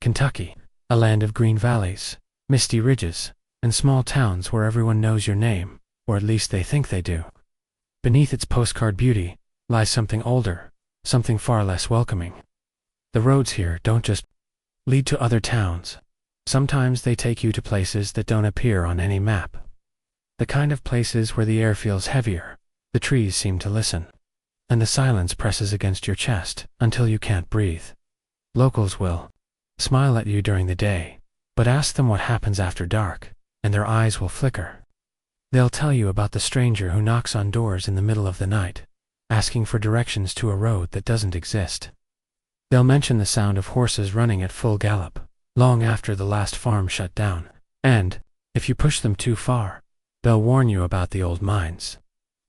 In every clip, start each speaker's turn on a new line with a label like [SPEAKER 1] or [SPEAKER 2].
[SPEAKER 1] Kentucky, a land of green valleys, misty ridges, and small towns where everyone knows your name, or at least they think they do. Beneath its postcard beauty lies something older, something far less welcoming. The roads here don't just lead to other towns. Sometimes they take you to places that don't appear on any map. The kind of places where the air feels heavier, the trees seem to listen, and the silence presses against your chest until you can't breathe. Locals will smile at you during the day, but ask them what happens after dark, and their eyes will flicker. They'll tell you about the stranger who knocks on doors in the middle of the night, asking for directions to a road that doesn't exist. They'll mention the sound of horses running at full gallop, long after the last farm shut down, and, if you push them too far, they'll warn you about the old mines,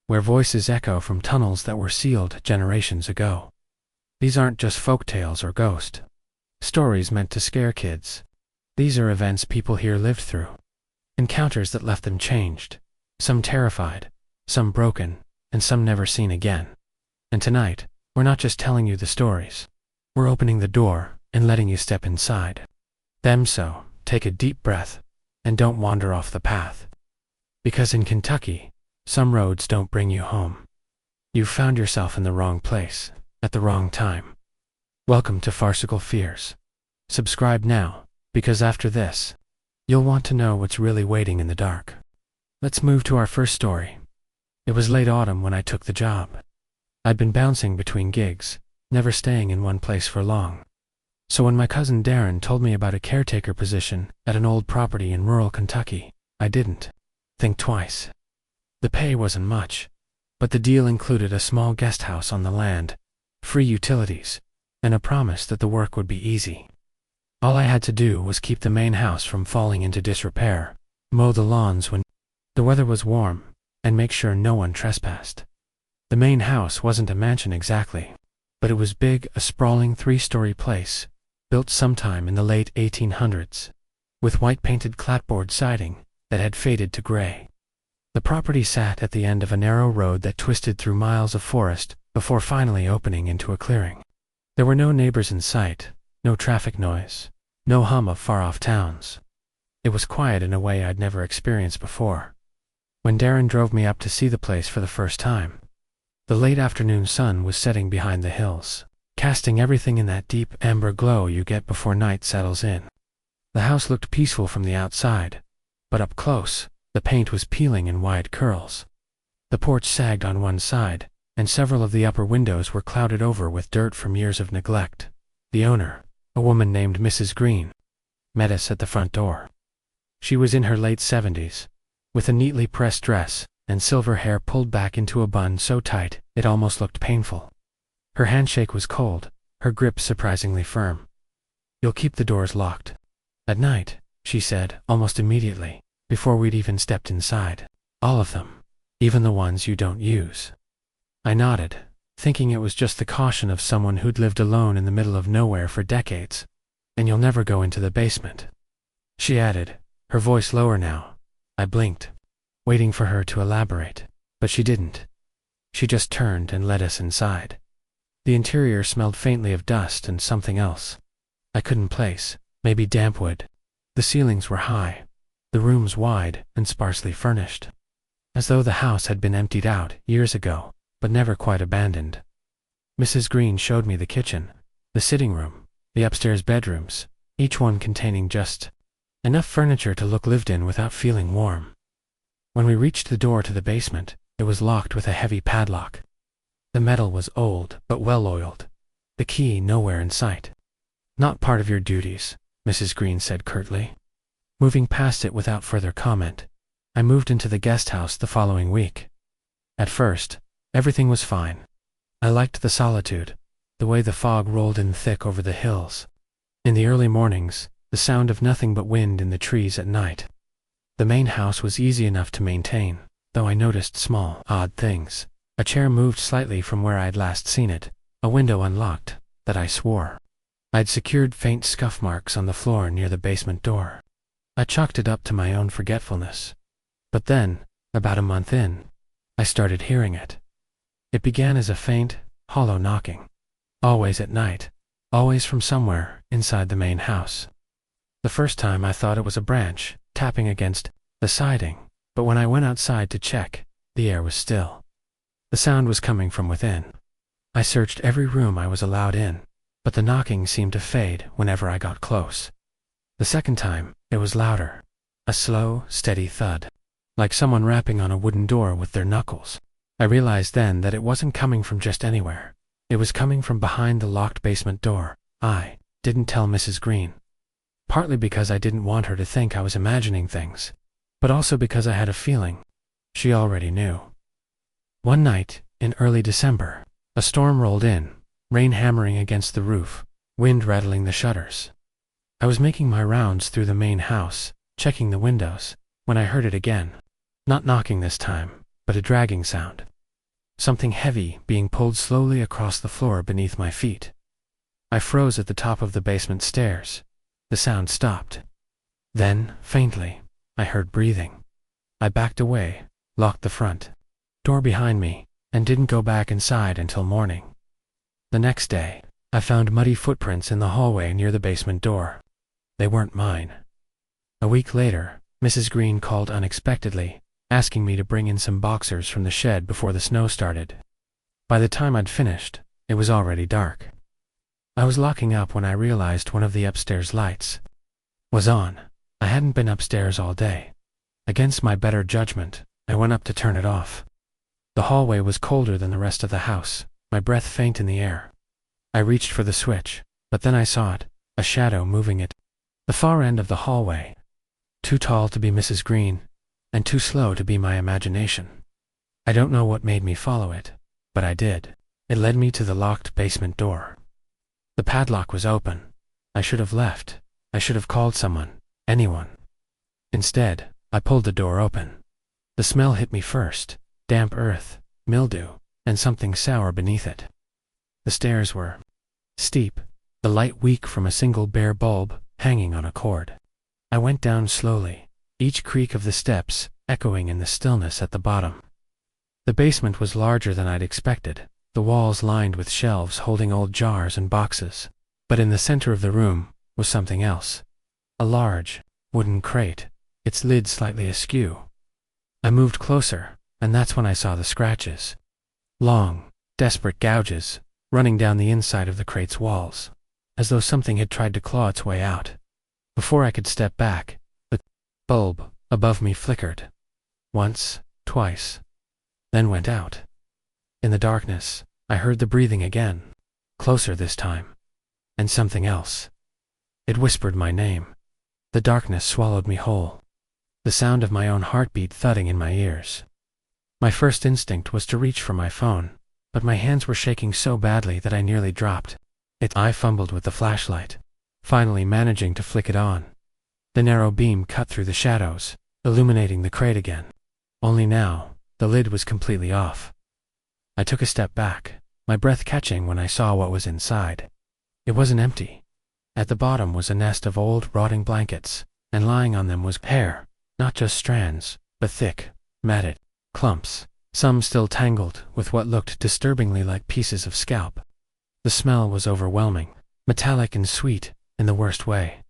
[SPEAKER 1] where voices echo from tunnels that were sealed generations ago. These aren't just folk tales or ghost stories meant to scare kids. These are events people here lived through. Encounters that left them changed, some terrified, some broken, and some never seen again. And tonight, we're not just telling you the stories. We're opening the door and letting you step inside. So, take a deep breath, and don't wander off the path. Because in Kentucky, some roads don't bring you home. You've found yourself in the wrong place, at the wrong time. Welcome to Farcical Fears. Subscribe now, because after this, you'll want to know what's really waiting in the dark. Let's move to our first story. It was late autumn when I took the job. I'd been bouncing between gigs, never staying in one place for long. So when my cousin Darren told me about a caretaker position at an old property in rural Kentucky, I didn't think twice. The pay wasn't much, but the deal included a small guest house on the land, free utilities, and a promise that the work would be easy. All I had to do was keep the main house from falling into disrepair, mow the lawns when the weather was warm, and make sure no one trespassed. The main house wasn't a mansion exactly, but it was big, a sprawling 3-story place, built sometime in the late 1800s, with white-painted clapboard siding that had faded to gray. The property sat at the end of a narrow road that twisted through miles of forest before finally opening into a clearing. There were no neighbors in sight, no traffic noise, no hum of far-off towns. It was quiet in a way I'd never experienced before. When Darren drove me up to see the place for the first time, the late afternoon sun was setting behind the hills, casting everything in that deep amber glow you get before night settles in. The house looked peaceful from the outside, but up close, the paint was peeling in wide curls. The porch sagged on one side, and several of the upper windows were clouded over with dirt from years of neglect. The owner, a woman named Mrs. Green, met us at the front door. She was in her late 70s, with a neatly pressed dress and silver hair pulled back into a bun so tight it almost looked painful. Her handshake was cold, her grip surprisingly firm. "You'll keep the doors locked at night," she said, almost immediately, before we'd even stepped inside. "All of them, even the ones you don't use." I nodded, thinking it was just the caution of someone who'd lived alone in the middle of nowhere for decades. "And you'll never go into the basement," she added, her voice lower now. I blinked, waiting for her to elaborate, but she didn't. She just turned and led us inside. The interior smelled faintly of dust and something else I couldn't place, maybe damp wood. The ceilings were high, the rooms wide and sparsely furnished, as though the house had been emptied out years ago, but never quite abandoned. Mrs. Green showed me the kitchen, the sitting room, the upstairs bedrooms, each one containing just enough furniture to look lived in without feeling warm. When we reached the door to the basement, it was locked with a heavy padlock. The metal was old but well-oiled, the key nowhere in sight. "Not part of your duties," Mrs. Green said curtly. Moving past it without further comment, I moved into the guest house the following week. At first, everything was fine. I liked the solitude, the way the fog rolled in thick over the hills. In the early mornings, the sound of nothing but wind in the trees at night. The main house was easy enough to maintain, though I noticed small, odd things. A chair moved slightly from where I'd last seen it, a window unlocked, that I swore. I'd secured faint scuff marks on the floor near the basement door. I chalked it up to my own forgetfulness. But then, about a month in, I started hearing it. It began as a faint, hollow knocking, always at night, always from somewhere inside the main house. The first time I thought it was a branch tapping against the siding, but when I went outside to check, the air was still. The sound was coming from within. I searched every room I was allowed in, but the knocking seemed to fade whenever I got close. The second time, it was louder. A slow, steady thud, like someone rapping on a wooden door with their knuckles. I realized then that it wasn't coming from just anywhere. It was coming from behind the locked basement door. I didn't tell Mrs. Green. Partly because I didn't want her to think I was imagining things, but also because I had a feeling she already knew. One night, in early December, a storm rolled in, rain hammering against the roof, wind rattling the shutters. I was making my rounds through the main house, checking the windows, when I heard it again. Not knocking this time, but a dragging sound. Something heavy being pulled slowly across the floor beneath my feet. I froze at the top of the basement stairs. The sound stopped. Then, faintly, I heard breathing. I backed away, locked the front door behind me, and didn't go back inside until morning. The next day, I found muddy footprints in the hallway near the basement door. They weren't mine. A week later, Mrs. Green called unexpectedly, asking me to bring in some boxers from the shed before the snow started. By the time I'd finished, it was already dark. I was locking up when I realized one of the upstairs lights was on. I hadn't been upstairs all day. Against my better judgment, I went up to turn it off. The hallway was colder than the rest of the house, my breath faint in the air. I reached for the switch, but then I saw it, a shadow moving at the far end of the hallway. Too tall to be Mrs. Green, and too slow to be my imagination. I don't know what made me follow it, but I did. It led me to the locked basement door. The padlock was open. I should have left. I should have called someone, anyone. Instead, I pulled the door open. The smell hit me first, damp earth, mildew, and something sour beneath it. The stairs were steep, the light weak from a single bare bulb hanging on a cord. I went down slowly, each creak of the steps echoing in the stillness at the bottom. The basement was larger than I'd expected, the walls lined with shelves holding old jars and boxes. But in the center of the room was something else. A large, wooden crate, its lid slightly askew. I moved closer, and that's when I saw the scratches. Long, desperate gouges running down the inside of the crate's walls, as though something had tried to claw its way out. Before I could step back, the bulb above me flickered. Once, twice, then went out. In the darkness, I heard the breathing again, closer this time, and something else. It whispered my name. The darkness swallowed me whole, the sound of my own heartbeat thudding in my ears. My first instinct was to reach for my phone, but my hands were shaking so badly that I nearly dropped it. I fumbled with the flashlight, finally managing to flick it on. The narrow beam cut through the shadows, illuminating the crate again. Only now, the lid was completely off. I took a step back, my breath catching when I saw what was inside. It wasn't empty. At the bottom was a nest of old, rotting blankets, and lying on them was hair, not just strands, but thick, matted clumps, some still tangled with what looked disturbingly like pieces of scalp. The smell was overwhelming, metallic and sweet, in the worst way.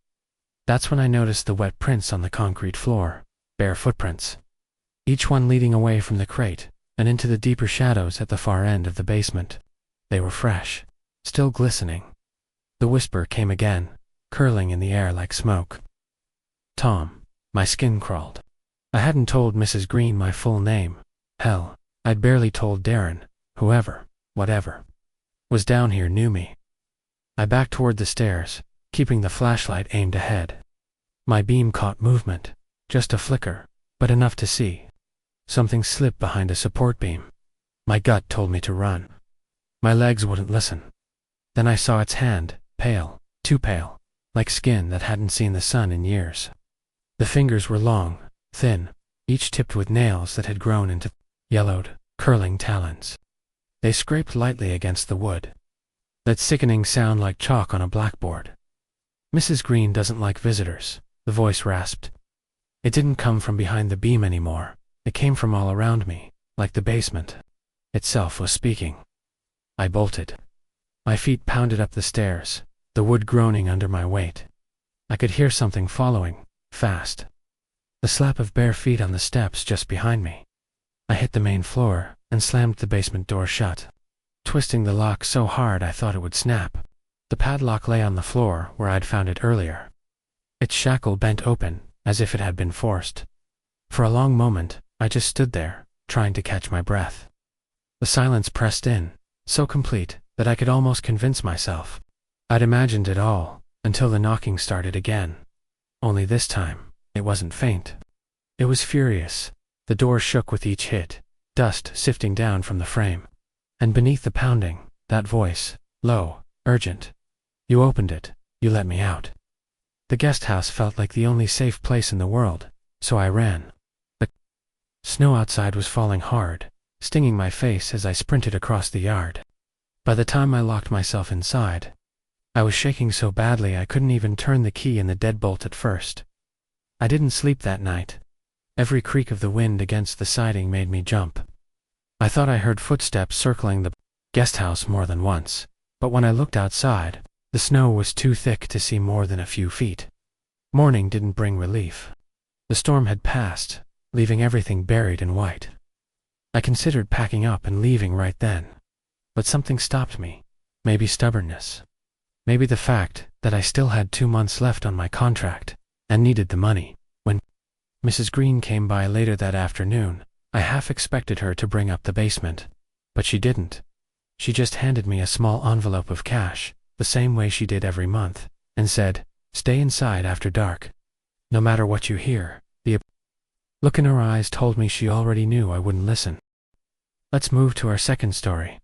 [SPEAKER 1] That's when I noticed the wet prints on the concrete floor, bare footprints, each one leading away from the crate and into the deeper shadows at the far end of the basement. They were fresh, still glistening. The whisper came again, curling in the air like smoke. Tom. My skin crawled. I hadn't told Mrs. Green my full name. Hell, I'd barely told Darren. Whoever, whatever, was down here knew me. I backed toward the stairs, keeping the flashlight aimed ahead. My beam caught movement, just a flicker, but enough to see. Something slipped behind a support beam. My gut told me to run. My legs wouldn't listen. Then I saw its hand, pale, too pale, like skin that hadn't seen the sun in years. The fingers were long, thin, each tipped with nails that had grown into yellowed, curling talons. They scraped lightly against the wood. That sickening sound like chalk on a blackboard. Mrs. Green doesn't like visitors, the voice rasped. It didn't come from behind the beam anymore. It came from all around me, like the basement itself was speaking. I bolted. My feet pounded up the stairs, the wood groaning under my weight. I could hear something following, fast. The slap of bare feet on the steps just behind me. I hit the main floor and slammed the basement door shut, twisting the lock so hard I thought it would snap. The padlock lay on the floor where I'd found it earlier. Its shackle bent open, as if it had been forced. For a long moment, I just stood there, trying to catch my breath. The silence pressed in, so complete that I could almost convince myself I'd imagined it all, until the knocking started again. Only this time, it wasn't faint. It was furious. The door shook with each hit, dust sifting down from the frame. And beneath the pounding, that voice, low, urgent. "You opened it, you let me out." The guest house felt like the only safe place in the world, so I ran. The snow outside was falling hard, stinging my face as I sprinted across the yard. By the time I locked myself inside, I was shaking so badly I couldn't even turn the key in the deadbolt at first. I didn't sleep that night. Every creak of the wind against the siding made me jump. I thought I heard footsteps circling the guest house more than once, but when I looked outside, the snow was too thick to see more than a few feet. Morning didn't bring relief. The storm had passed, leaving everything buried in white. I considered packing up and leaving right then, but something stopped me. Maybe stubbornness. Maybe the fact that I still had 2 months left on my contract and needed the money. When Mrs. Green came by later that afternoon, I half expected her to bring up the basement, but she didn't. She just handed me a small envelope of cash, the same way she did every month, and said, "Stay inside after dark. No matter what you hear." The look in her eyes told me she already knew I wouldn't listen. Let's move to our second story.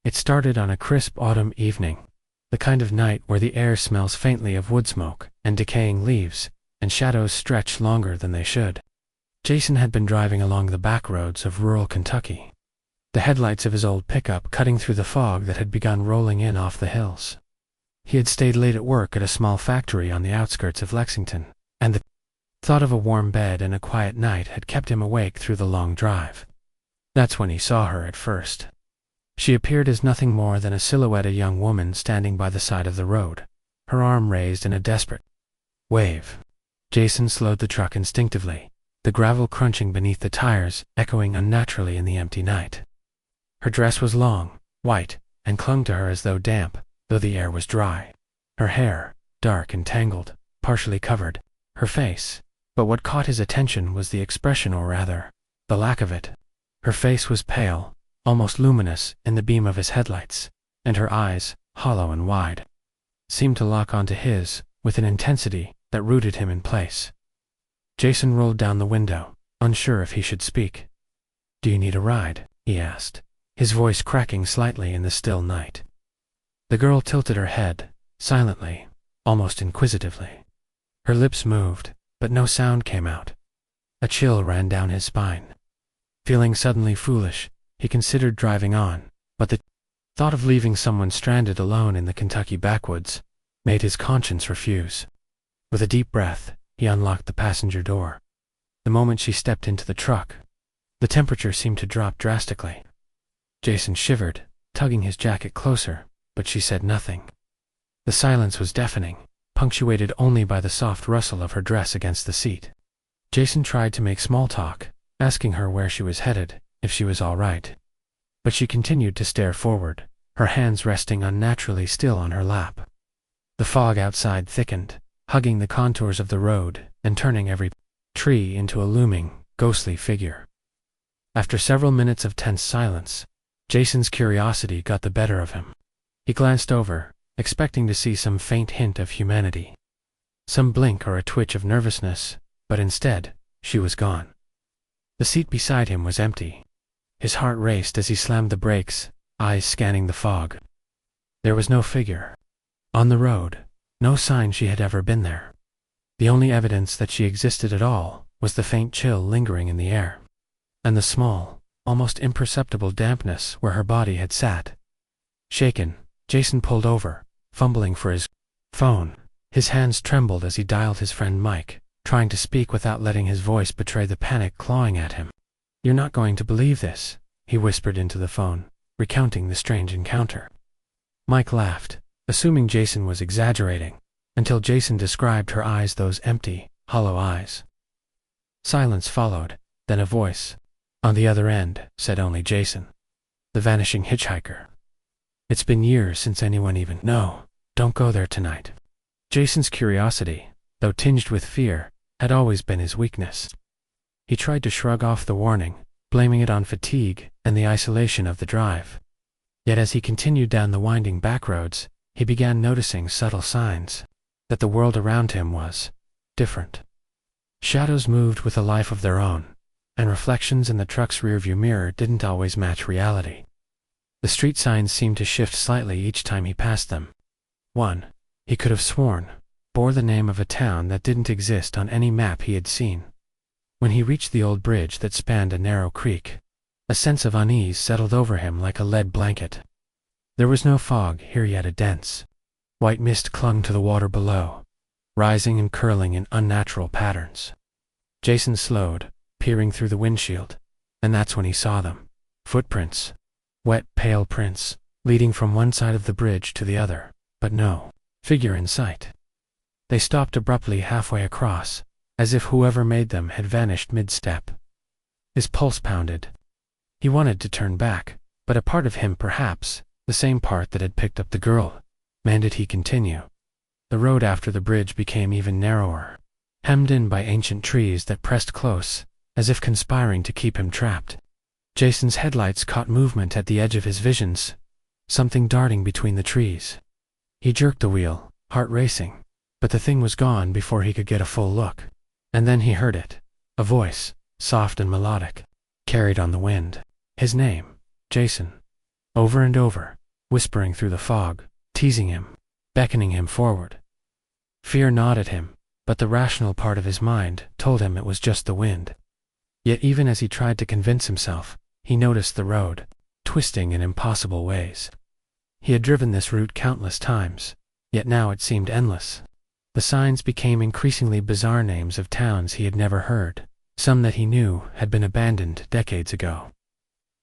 [SPEAKER 1] It started on a crisp autumn evening, the kind of night where the air smells faintly of wood smoke and decaying leaves, and shadows stretch longer than they should. Jason had been driving along the back roads of rural Kentucky, the headlights of his old pickup cutting through the fog that had begun rolling in off the hills. He had stayed late at work at a small factory on the outskirts of Lexington, and the thought of a warm bed and a quiet night had kept him awake through the long drive. That's when he saw her at first. She appeared as nothing more than a silhouette, a young woman standing by the side of the road, her arm raised in a desperate wave. Jason slowed the truck instinctively, the gravel crunching beneath the tires echoing unnaturally in the empty night. Her dress was long, white, and clung to her as though damp, though the air was dry. Her hair, dark and tangled, partially covered her face, but what caught his attention was the expression, or rather, the lack of it. Her face was pale, almost luminous in the beam of his headlights, and her eyes, hollow and wide, seemed to lock onto his with an intensity that rooted him in place. Jason rolled down the window, unsure if he should speak. "Do you need a ride?" he asked, his voice cracking slightly in the still night. The girl tilted her head, silently, almost inquisitively. Her lips moved, but no sound came out. A chill ran down his spine. Feeling suddenly foolish, he considered driving on, but the thought of leaving someone stranded alone in the Kentucky backwoods made his conscience refuse. With a deep breath, he unlocked the passenger door. The moment she stepped into the truck, the temperature seemed to drop drastically. Jason shivered, tugging his jacket closer, but she said nothing. The silence was deafening, punctuated only by the soft rustle of her dress against the seat. Jason tried to make small talk, asking her where she was headed, if she was all right. But she continued to stare forward, her hands resting unnaturally still on her lap. The fog outside thickened, hugging the contours of the road and turning every tree into a looming, ghostly figure. After several minutes of tense silence, Jason's curiosity got the better of him. He glanced over, expecting to see some faint hint of humanity, some blink or a twitch of nervousness, but instead, she was gone. The seat beside him was empty. His heart raced as he slammed the brakes, eyes scanning the fog. There was no figure on the road, no sign she had ever been there. The only evidence that she existed at all was the faint chill lingering in the air, and the small, almost imperceptible dampness where her body had sat. Shaken, Jason pulled over, fumbling for his phone. His hands trembled as he dialed his friend Mike, trying to speak without letting his voice betray the panic clawing at him. "You're not going to believe this," he whispered into the phone, recounting the strange encounter. Mike laughed, assuming Jason was exaggerating, until Jason described her eyes, those empty, hollow eyes. Silence followed, then a voice. On the other end, said only Jason. The vanishing hitchhiker. It's been years since anyone even— No, don't go there tonight. Jason's curiosity, though tinged with fear, had always been his weakness. He tried to shrug off the warning, blaming it on fatigue and the isolation of the drive. Yet as he continued down the winding back roads, he began noticing subtle signs that the world around him was different. Shadows moved with a life of their own, and reflections in the truck's rearview mirror didn't always match reality. The street signs seemed to shift slightly each time he passed them. One, he could have sworn, bore the name of a town that didn't exist on any map he had seen. When he reached the old bridge that spanned a narrow creek, a sense of unease settled over him like a lead blanket. There was no fog here, yet a dense, white mist clung to the water below, rising and curling in unnatural patterns. Jason slowed, peering through the windshield, and that's when he saw them. Footprints. Wet, pale prints, leading from one side of the bridge to the other, but no figure in sight. They stopped abruptly halfway across, as if whoever made them had vanished mid-step. His pulse pounded. He wanted to turn back, but a part of him, perhaps, the same part that had picked up the girl, demanded he continue. The road after the bridge became even narrower, hemmed in by ancient trees that pressed close, as if conspiring to keep him trapped. Jason's headlights caught movement at the edge of his visions, something darting between the trees. He jerked the wheel, heart racing, but the thing was gone before he could get a full look. And then he heard it, a voice, soft and melodic, carried on the wind. His name, Jason, over and over, whispering through the fog, teasing him, beckoning him forward. Fear gnawed at him, but the rational part of his mind told him it was just the wind. Yet even as he tried to convince himself, he noticed the road, twisting in impossible ways. He had driven this route countless times, yet now it seemed endless. The signs became increasingly bizarre names of towns he had never heard, some that he knew had been abandoned decades ago.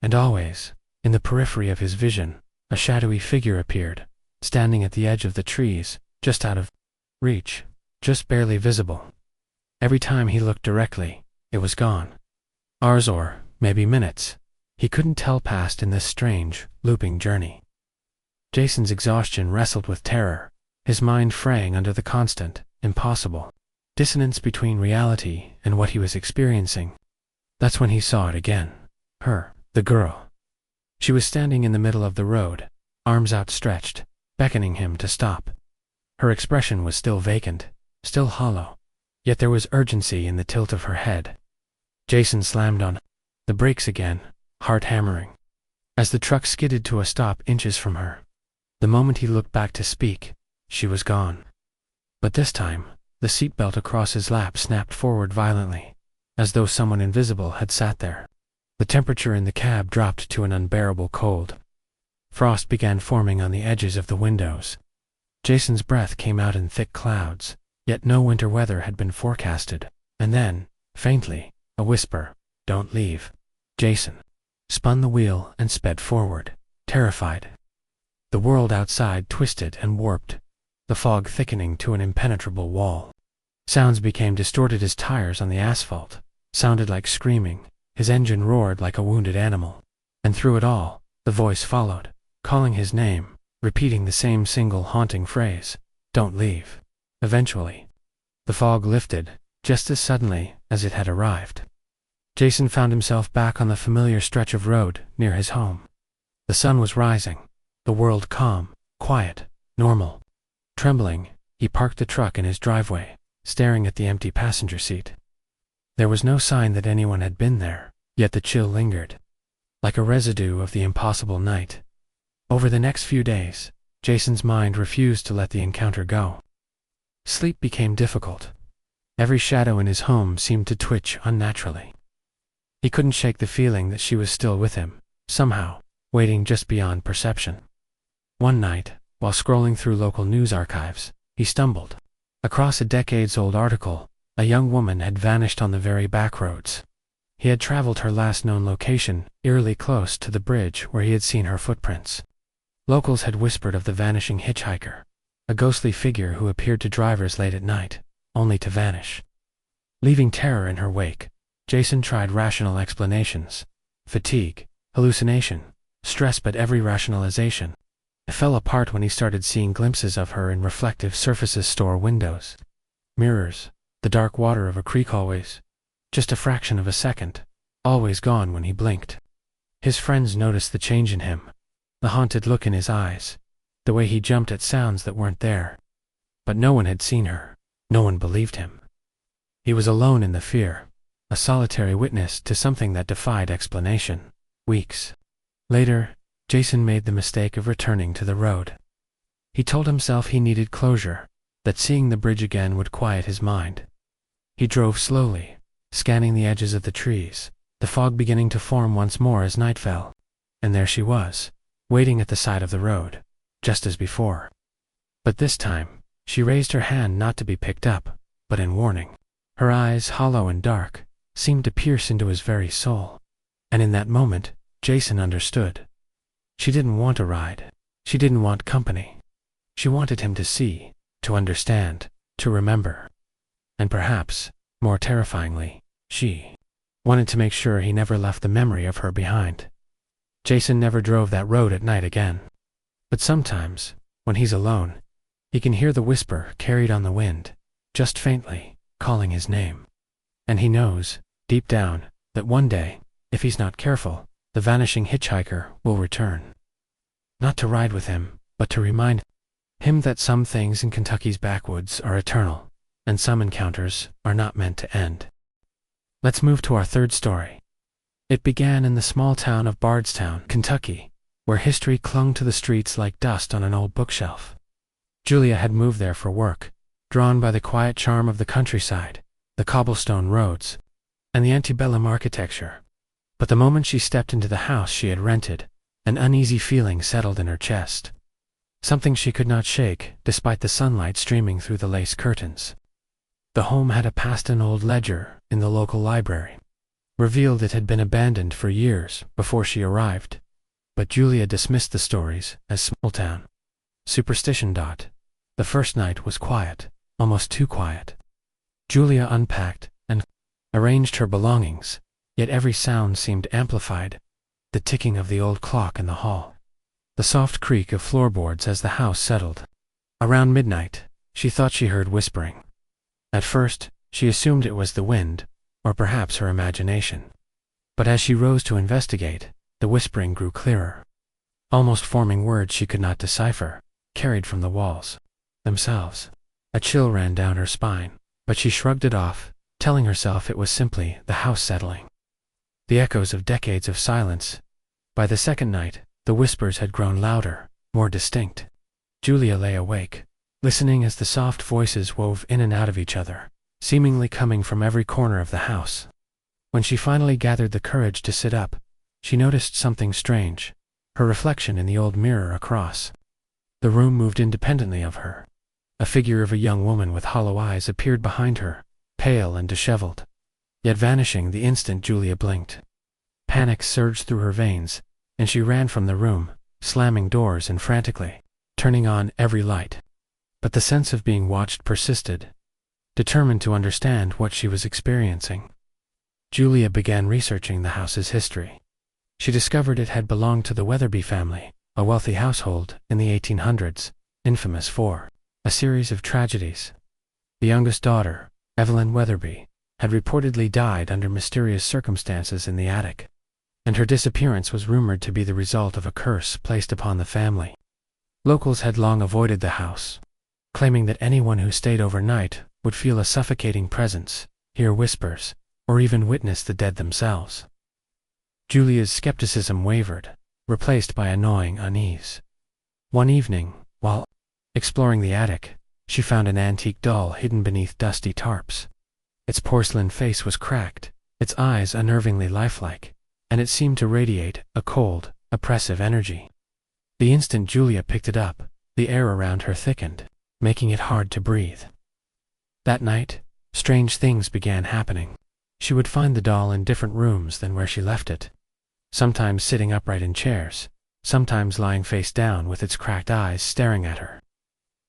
[SPEAKER 1] And always, in the periphery of his vision, a shadowy figure appeared, standing at the edge of the trees, just out of reach, just barely visible. Every time he looked directly, it was gone. Hours or maybe minutes, he couldn't tell passed in this strange, looping journey. Jason's exhaustion wrestled with terror, his mind fraying under the constant, impossible dissonance between reality and what he was experiencing. That's when he saw it again. Her, the girl. She was standing in the middle of the road, arms outstretched, beckoning him to stop. Her expression was still vacant, still hollow, yet there was urgency in the tilt of her head. Jason slammed on the brakes again, heart hammering, as the truck skidded to a stop inches from her. The moment he looked back to speak, she was gone. But this time, the seatbelt across his lap snapped forward violently, as though someone invisible had sat there. The temperature in the cab dropped to an unbearable cold. Frost began forming on the edges of the windows. Jason's breath came out in thick clouds, yet no winter weather had been forecasted. And then, faintly, a whisper, "Don't leave." Jason spun the wheel and sped forward, terrified. The world outside twisted and warped, the fog thickening to an impenetrable wall. Sounds became distorted. His tires on the asphalt sounded like screaming, his engine roared like a wounded animal. And through it all, the voice followed, calling his name, repeating the same single haunting phrase, "Don't leave." Eventually, the fog lifted, just as suddenly as it had arrived. Jason found himself back on the familiar stretch of road near his home. The sun was rising, the world calm, quiet, normal. Trembling, he parked the truck in his driveway, staring at the empty passenger seat. There was no sign that anyone had been there, yet the chill lingered, like a residue of the impossible night. Over the next few days, Jason's mind refused to let the encounter go. Sleep became difficult. Every shadow in his home seemed to twitch unnaturally. He couldn't shake the feeling that she was still with him, somehow, waiting just beyond perception. One night, while scrolling through local news archives, he stumbled across a decades-old article. A young woman had vanished on the very back roads. He had traveled her last known location, eerily close to the bridge where he had seen her footprints. Locals had whispered of the vanishing hitchhiker, a ghostly figure who appeared to drivers late at night, only to vanish. Leaving terror in her wake, Jason tried rational explanations. Fatigue, hallucination, stress, but every rationalization fell apart when he started seeing glimpses of her in reflective surfaces, store windows, mirrors, the dark water of a creek, always just a fraction of a second, always gone when he blinked. His friends noticed the change in him, the haunted look in his eyes, the way he jumped at sounds that weren't there. But no one had seen her, no one believed him. He was alone in the fear, a solitary witness to something that defied explanation. Weeks later, Jason made the mistake of returning to the road. He told himself he needed closure, that seeing the bridge again would quiet his mind. He drove slowly, scanning the edges of the trees, the fog beginning to form once more as night fell. And there she was, waiting at the side of the road, just as before. But this time, she raised her hand not to be picked up, but in warning. Her eyes, hollow and dark, seemed to pierce into his very soul. And in that moment, Jason understood. She didn't want a ride. She didn't want company. She wanted him to see, to understand, to remember. And perhaps, more terrifyingly, she wanted to make sure he never left the memory of her behind. Jason never drove that road at night again. But sometimes, when he's alone, he can hear the whisper carried on the wind, just faintly, calling his name. And he knows, deep down, that one day, if he's not careful, the vanishing hitchhiker will return. Not to ride with him, but to remind him that some things in Kentucky's backwoods are eternal, and some encounters are not meant to end. Let's move to our third story. It began in the small town of Bardstown, Kentucky, where history clung to the streets like dust on an old bookshelf. Julia had moved there for work, drawn by the quiet charm of the countryside, the cobblestone roads, and the antebellum architecture. But the moment she stepped into the house she had rented, an uneasy feeling settled in her chest. Something she could not shake, despite the sunlight streaming through the lace curtains. The home had a past. An old ledger in the local library revealed it had been abandoned for years before she arrived. But Julia dismissed the stories as small town superstition. The first night was quiet, almost too quiet. Julia unpacked and arranged her belongings, yet every sound seemed amplified. The ticking of the old clock in the hall, the soft creak of floorboards as the house settled. Around midnight, she thought she heard whispering. At first, she assumed it was the wind, or perhaps her imagination. But as she rose to investigate, the whispering grew clearer, almost forming words she could not decipher, carried from the walls themselves. A chill ran down her spine, but she shrugged it off, telling herself it was simply the house settling. The echoes of decades of silence. By the second night, the whispers had grown louder, more distinct. Julia lay awake, listening as the soft voices wove in and out of each other, seemingly coming from every corner of the house. When she finally gathered the courage to sit up, she noticed something strange, her reflection in the old mirror across. The room moved independently of her. A figure of a young woman with hollow eyes appeared behind her, pale and disheveled, yet vanishing the instant Julia blinked. Panic surged through her veins, and she ran from the room, slamming doors and frantically turning on every light. But the sense of being watched persisted. Determined to understand what she was experiencing, Julia began researching the house's history. She discovered it had belonged to the Wetherby family, a wealthy household in the 1800s, infamous for a series of tragedies. The youngest daughter, Evelyn Wetherby, had reportedly died under mysterious circumstances in the attic, and her disappearance was rumored to be the result of a curse placed upon the family. Locals had long avoided the house, claiming that anyone who stayed overnight would feel a suffocating presence, hear whispers, or even witness the dead themselves. Julia's skepticism wavered, replaced by a gnawing unease. One evening, while exploring the attic, she found an antique doll hidden beneath dusty tarps. Its porcelain face was cracked, its eyes unnervingly lifelike, and it seemed to radiate a cold, oppressive energy. The instant Julia picked it up, the air around her thickened, making it hard to breathe. That night, strange things began happening. She would find the doll in different rooms than where she left it, sometimes sitting upright in chairs, sometimes lying face down with its cracked eyes staring at her.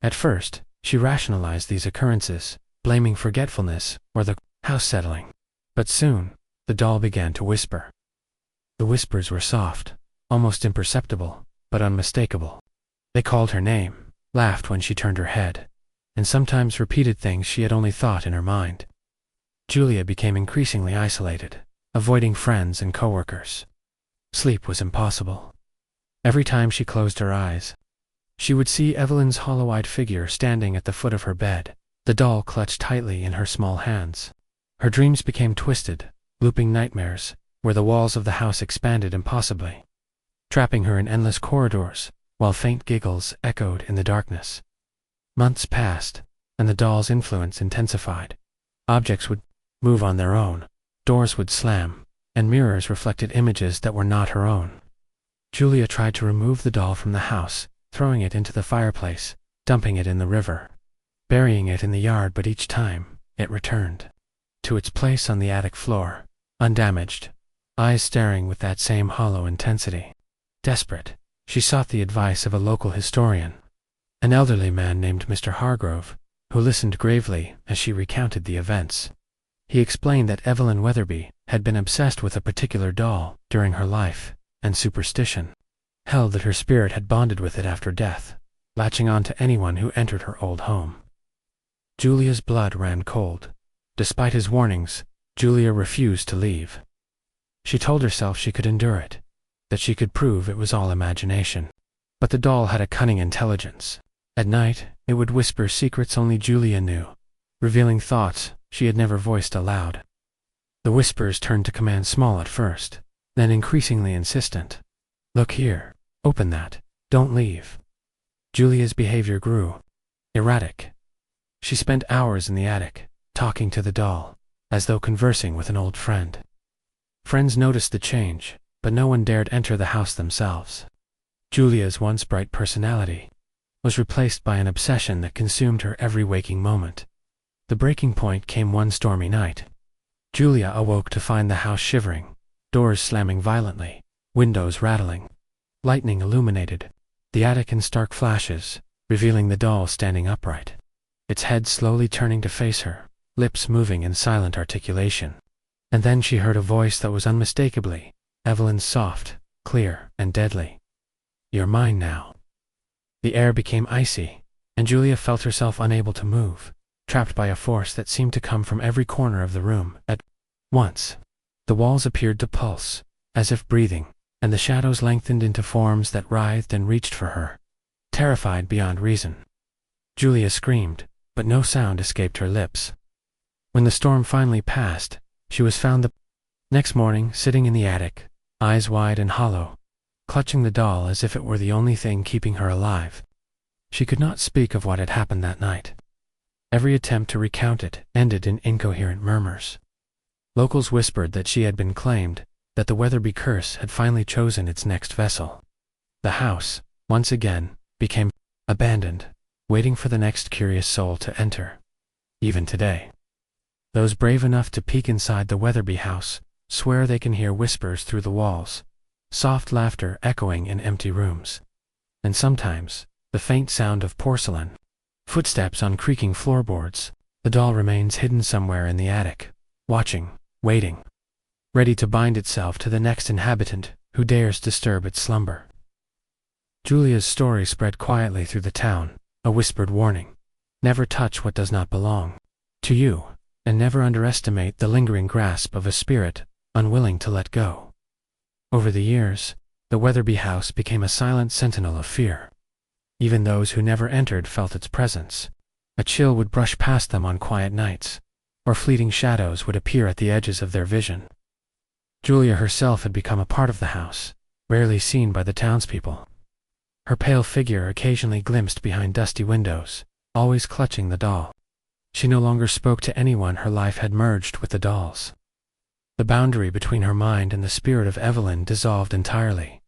[SPEAKER 1] At first, she rationalized these occurrences, blaming forgetfulness or the house settling. But soon, the doll began to whisper. The whispers were soft, almost imperceptible, but unmistakable. They called her name, laughed when she turned her head, and sometimes repeated things she had only thought in her mind. Julia became increasingly isolated, avoiding friends and coworkers. Sleep was impossible. Every time she closed her eyes, she would see Evelyn's hollow-eyed figure standing at the foot of her bed, the doll clutched tightly in her small hands. Her dreams became twisted, looping nightmares, where the walls of the house expanded impossibly, trapping her in endless corridors, while faint giggles echoed in the darkness. Months passed, and the doll's influence intensified. Objects would move on their own, doors would slam, and mirrors reflected images that were not her own. Julia tried to remove the doll from the house, throwing it into the fireplace, dumping it in the river, burying it in the yard, but each time, it returned to its place on the attic floor, undamaged, eyes staring with that same hollow intensity. Desperate, she sought the advice of a local historian, an elderly man named Mr. Hargrove, who listened gravely as she recounted the events. He explained that Evelyn Wetherby had been obsessed with a particular doll during her life, and superstition held that her spirit had bonded with it after death, latching on to anyone who entered her old home. Julia's blood ran cold. Despite his warnings, Julia refused to leave. She told herself she could endure it, that she could prove it was all imagination. But the doll had a cunning intelligence. At night, it would whisper secrets only Julia knew, revealing thoughts she had never voiced aloud. The whispers turned to commands, small at first, then increasingly insistent. "Look here. Open that. Don't leave." Julia's behavior grew erratic. She spent hours in the attic, talking to the doll, as though conversing with an old friend. Friends noticed the change, but no one dared enter the house themselves. Julia's once bright personality was replaced by an obsession that consumed her every waking moment. The breaking point came one stormy night. Julia awoke to find the house shivering, doors slamming violently, windows rattling, lightning illuminated the attic in stark flashes, revealing the doll standing upright, its head slowly turning to face her, lips moving in silent articulation. And then she heard a voice that was unmistakably Evelyn's, soft, clear, and deadly. "You're mine now." The air became icy, and Julia felt herself unable to move, trapped by a force that seemed to come from every corner of the room. At once, the walls appeared to pulse, as if breathing, and the shadows lengthened into forms that writhed and reached for her, terrified beyond reason. Julia screamed, but no sound escaped her lips. When the storm finally passed, she was found the next morning sitting in the attic, eyes wide and hollow, clutching the doll as if it were the only thing keeping her alive. She could not speak of what had happened that night. Every attempt to recount it ended in incoherent murmurs. Locals whispered that she had been claimed, that the Wetherby curse had finally chosen its next vessel. The house, once again, became abandoned, waiting for the next curious soul to enter. Even today, those brave enough to peek inside the Wetherby house swear they can hear whispers through the walls, soft laughter echoing in empty rooms, and sometimes the faint sound of porcelain, footsteps on creaking floorboards. The doll remains hidden somewhere in the attic, watching, waiting, ready to bind itself to the next inhabitant who dares disturb its slumber. Julia's story spread quietly through the town, a whispered warning: never touch what does not belong to you, and never underestimate the lingering grasp of a spirit unwilling to let go. Over the years, the Wetherby house became a silent sentinel of fear. Even those who never entered felt its presence. A chill would brush past them on quiet nights, or fleeting shadows would appear at the edges of their vision. Julia herself had become a part of the house, rarely seen by the townspeople. Her pale figure occasionally glimpsed behind dusty windows, always clutching the doll. She no longer spoke to anyone. Her life had merged with the doll's. The boundary between her mind and the spirit of Evelyn dissolved entirely.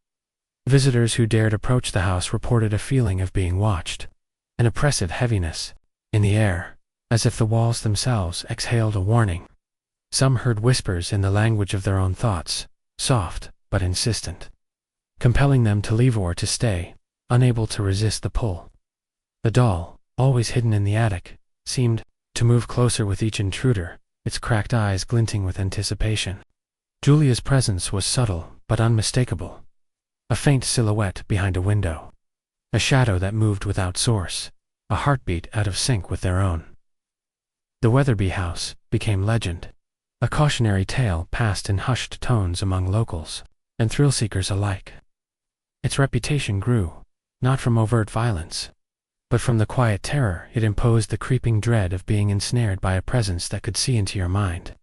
[SPEAKER 1] Visitors who dared approach the house reported a feeling of being watched, an oppressive heaviness in the air, as if the walls themselves exhaled a warning. Some heard whispers in the language of their own thoughts, soft but insistent. compelling them to leave or to stay, unable to resist the pull. The doll, always hidden in the attic, seemed to move closer with each intruder, its cracked eyes glinting with anticipation. Julia's presence was subtle but unmistakable. A faint silhouette behind a window. A shadow that moved without source, a heartbeat out of sync with their own. The Wetherby House became legend. A cautionary tale passed in hushed tones among locals and thrill-seekers alike. Its reputation grew, not from overt violence, but from the quiet terror it imposed, the creeping dread of being ensnared by a presence that could see into your mind,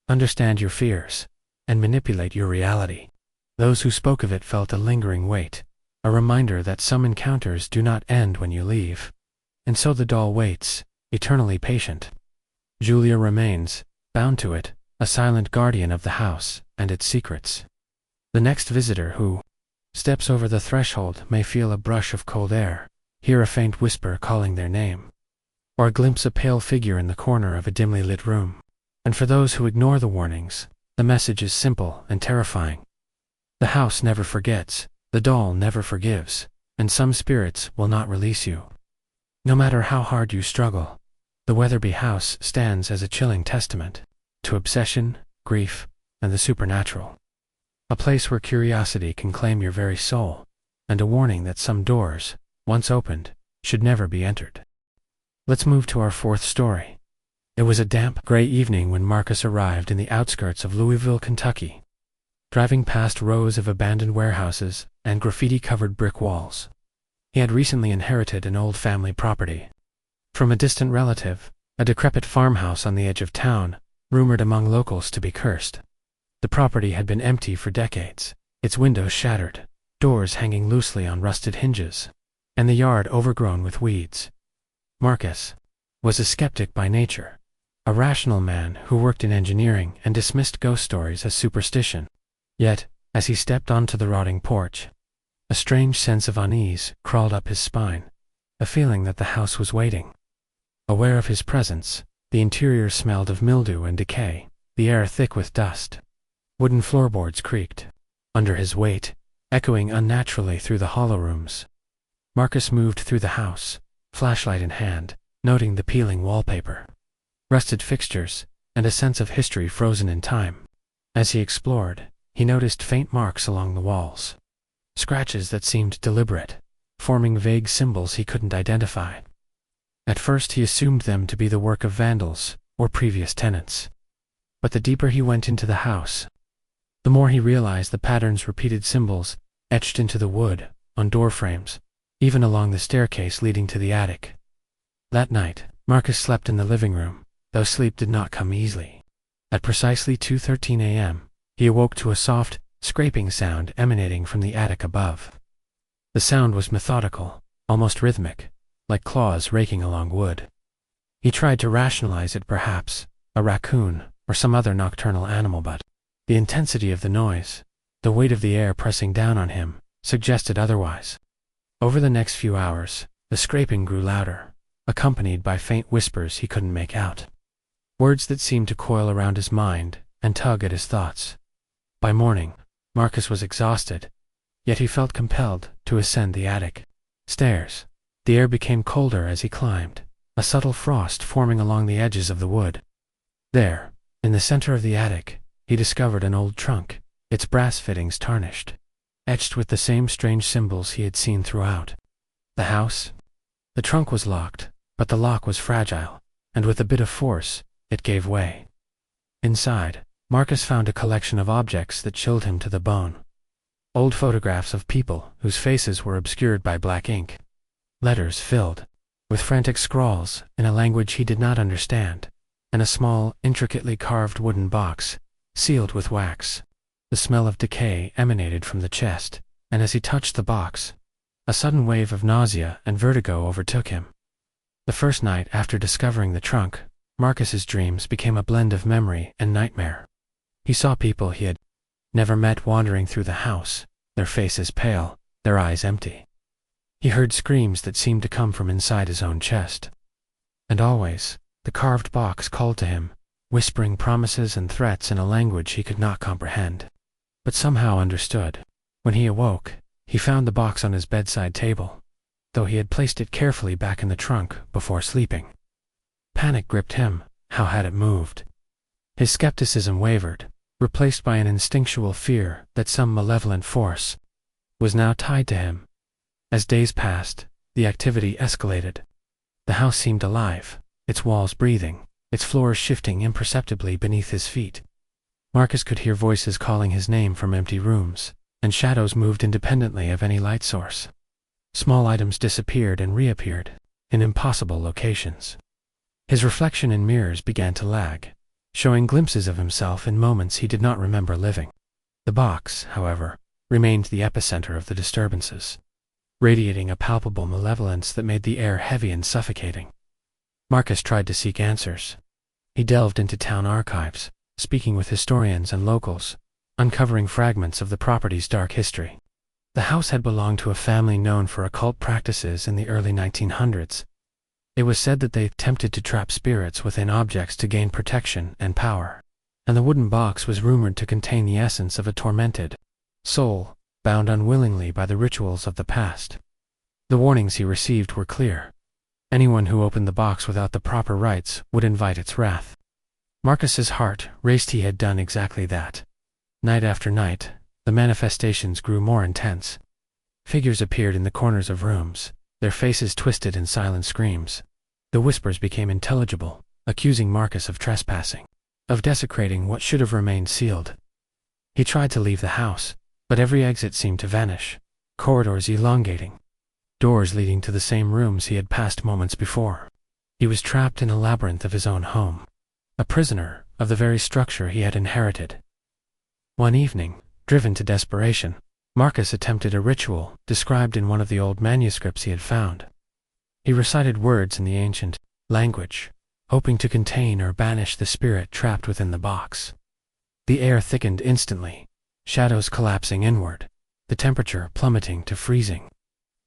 [SPEAKER 1] understand your fears, and manipulate your reality. Those who spoke of it felt a lingering weight, a reminder that some encounters do not end when you leave. And so the doll waits, eternally patient. Julia remains, bound to it, a silent guardian of the house and its secrets. The next visitor who steps over the threshold may feel a brush of cold air, hear a faint whisper calling their name, or glimpse a pale figure in the corner of a dimly lit room. And for those who ignore the warnings, the message is simple and terrifying. The house never forgets, the doll never forgives, and some spirits will not release you. No matter how hard you struggle, the Wetherby House stands as a chilling testament to obsession, grief, and the supernatural. A place where curiosity can claim your very soul, and a warning that some doors, once opened, should never be entered. Let's move to our fourth story. It was a damp, gray evening when Marcus arrived in the outskirts of Louisville, Kentucky, driving past rows of abandoned warehouses and graffiti-covered brick walls. He had recently inherited an old family property from a distant relative, a decrepit farmhouse on the edge of town, rumored among locals to be cursed. The property had been empty for decades, its windows shattered, doors hanging loosely on rusted hinges, and the yard overgrown with weeds. Marcus was a skeptic by nature, a rational man who worked in engineering and dismissed ghost stories as superstition. Yet, as he stepped onto the rotting porch, a strange sense of unease crawled up his spine, a feeling that the house was waiting. Aware of his presence, the interior smelled of mildew and decay, the air thick with dust. Wooden floorboards creaked under his weight, echoing unnaturally through the hollow rooms. Marcus moved through the house, flashlight in hand, noting the peeling wallpaper, rusted fixtures, and a sense of history frozen in time. As he explored, he noticed faint marks along the walls, scratches that seemed deliberate, forming vague symbols he couldn't identify. At first he assumed them to be the work of vandals or previous tenants. But the deeper he went into the house, the more he realized the patterns, repeated symbols, etched into the wood, on door frames, even along the staircase leading to the attic. That night, Marcus slept in the living room, though sleep did not come easily. At precisely 2:13 a.m., he awoke to a soft, scraping sound emanating from the attic above. The sound was methodical, almost rhythmic, like claws raking along wood. He tried to rationalize it, perhaps a raccoon or some other nocturnal animal, but the intensity of the noise, the weight of the air pressing down on him, suggested otherwise. Over the next few hours, the scraping grew louder, accompanied by faint whispers he couldn't make out. Words that seemed to coil around his mind and tug at his thoughts. By morning, Marcus was exhausted, yet he felt compelled to ascend the attic stairs. The air became colder as he climbed, a subtle frost forming along the edges of the wood. There, in the center of the attic, he discovered an old trunk, its brass fittings tarnished, etched with the same strange symbols he had seen throughout the house. The trunk was locked, but the lock was fragile, and with a bit of force, it gave way. Inside, Marcus found a collection of objects that chilled him to the bone. Old photographs of people whose faces were obscured by black ink. Letters filled with frantic scrawls in a language he did not understand, and a small, intricately carved wooden box, sealed with wax. The smell of decay emanated from the chest, and as he touched the box, a sudden wave of nausea and vertigo overtook him. The first night after discovering the trunk, Marcus's dreams became a blend of memory and nightmare. He saw people he had never met wandering through the house, their faces pale, their eyes empty. He heard screams that seemed to come from inside his own chest. And always, the carved box called to him, whispering promises and threats in a language he could not comprehend, but somehow understood. When he awoke, he found the box on his bedside table, though he had placed it carefully back in the trunk before sleeping. Panic gripped him. How had it moved? His skepticism wavered, replaced by an instinctual fear that some malevolent force was now tied to him. As days passed, the activity escalated. The house seemed alive, its walls breathing, its floors shifting imperceptibly beneath his feet. Marcus could hear voices calling his name from empty rooms, and shadows moved independently of any light source. Small items disappeared and reappeared, in impossible locations. His reflection in mirrors began to lag, showing glimpses of himself in moments he did not remember living. The box, however, remained the epicenter of the disturbances, radiating a palpable malevolence that made the air heavy and suffocating. Marcus tried to seek answers. He delved into town archives, speaking with historians and locals, uncovering fragments of the property's dark history. The house had belonged to a family known for occult practices in the early 1900s. It was said that they attempted to trap spirits within objects to gain protection and power, and the wooden box was rumored to contain the essence of a tormented soul, bound unwillingly by the rituals of the past. The warnings he received were clear. Anyone who opened the box without the proper rites would invite its wrath. Marcus's heart raced. He had done exactly that. Night after night, the manifestations grew more intense. Figures appeared in the corners of rooms, their faces twisted in silent screams. The whispers became intelligible, accusing Marcus of trespassing, of desecrating what should have remained sealed. He tried to leave the house, but every exit seemed to vanish, corridors elongating, doors leading to the same rooms he had passed moments before. He was trapped in a labyrinth of his own home, a prisoner of the very structure he had inherited. One evening, driven to desperation, Marcus attempted a ritual described in one of the old manuscripts he had found. He recited words in the ancient language, hoping to contain or banish the spirit trapped within the box. The air thickened instantly, shadows collapsing inward, the temperature plummeting to freezing.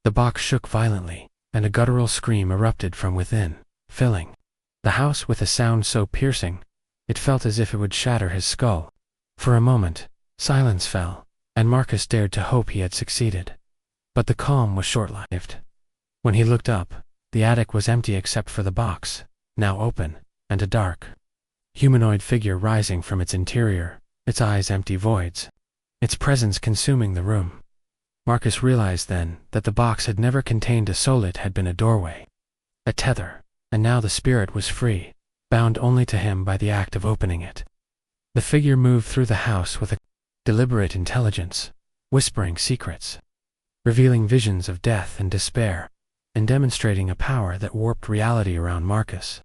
[SPEAKER 1] The box shook violently, and a guttural scream erupted from within, filling the house with a sound so piercing, it felt as if it would shatter his skull. For a moment, silence fell, and Marcus dared to hope he had succeeded. But the calm was short-lived. When he looked up, the attic was empty except for the box, now open, and a dark, humanoid figure rising from its interior, its eyes empty voids, its presence consuming the room. Marcus realized then that the box had never contained a soul. It had been a doorway, a tether, and now the spirit was free, bound only to him by the act of opening it. The figure moved through the house with a deliberate intelligence, whispering secrets, revealing visions of death and despair, and demonstrating a power that warped reality around Marcus.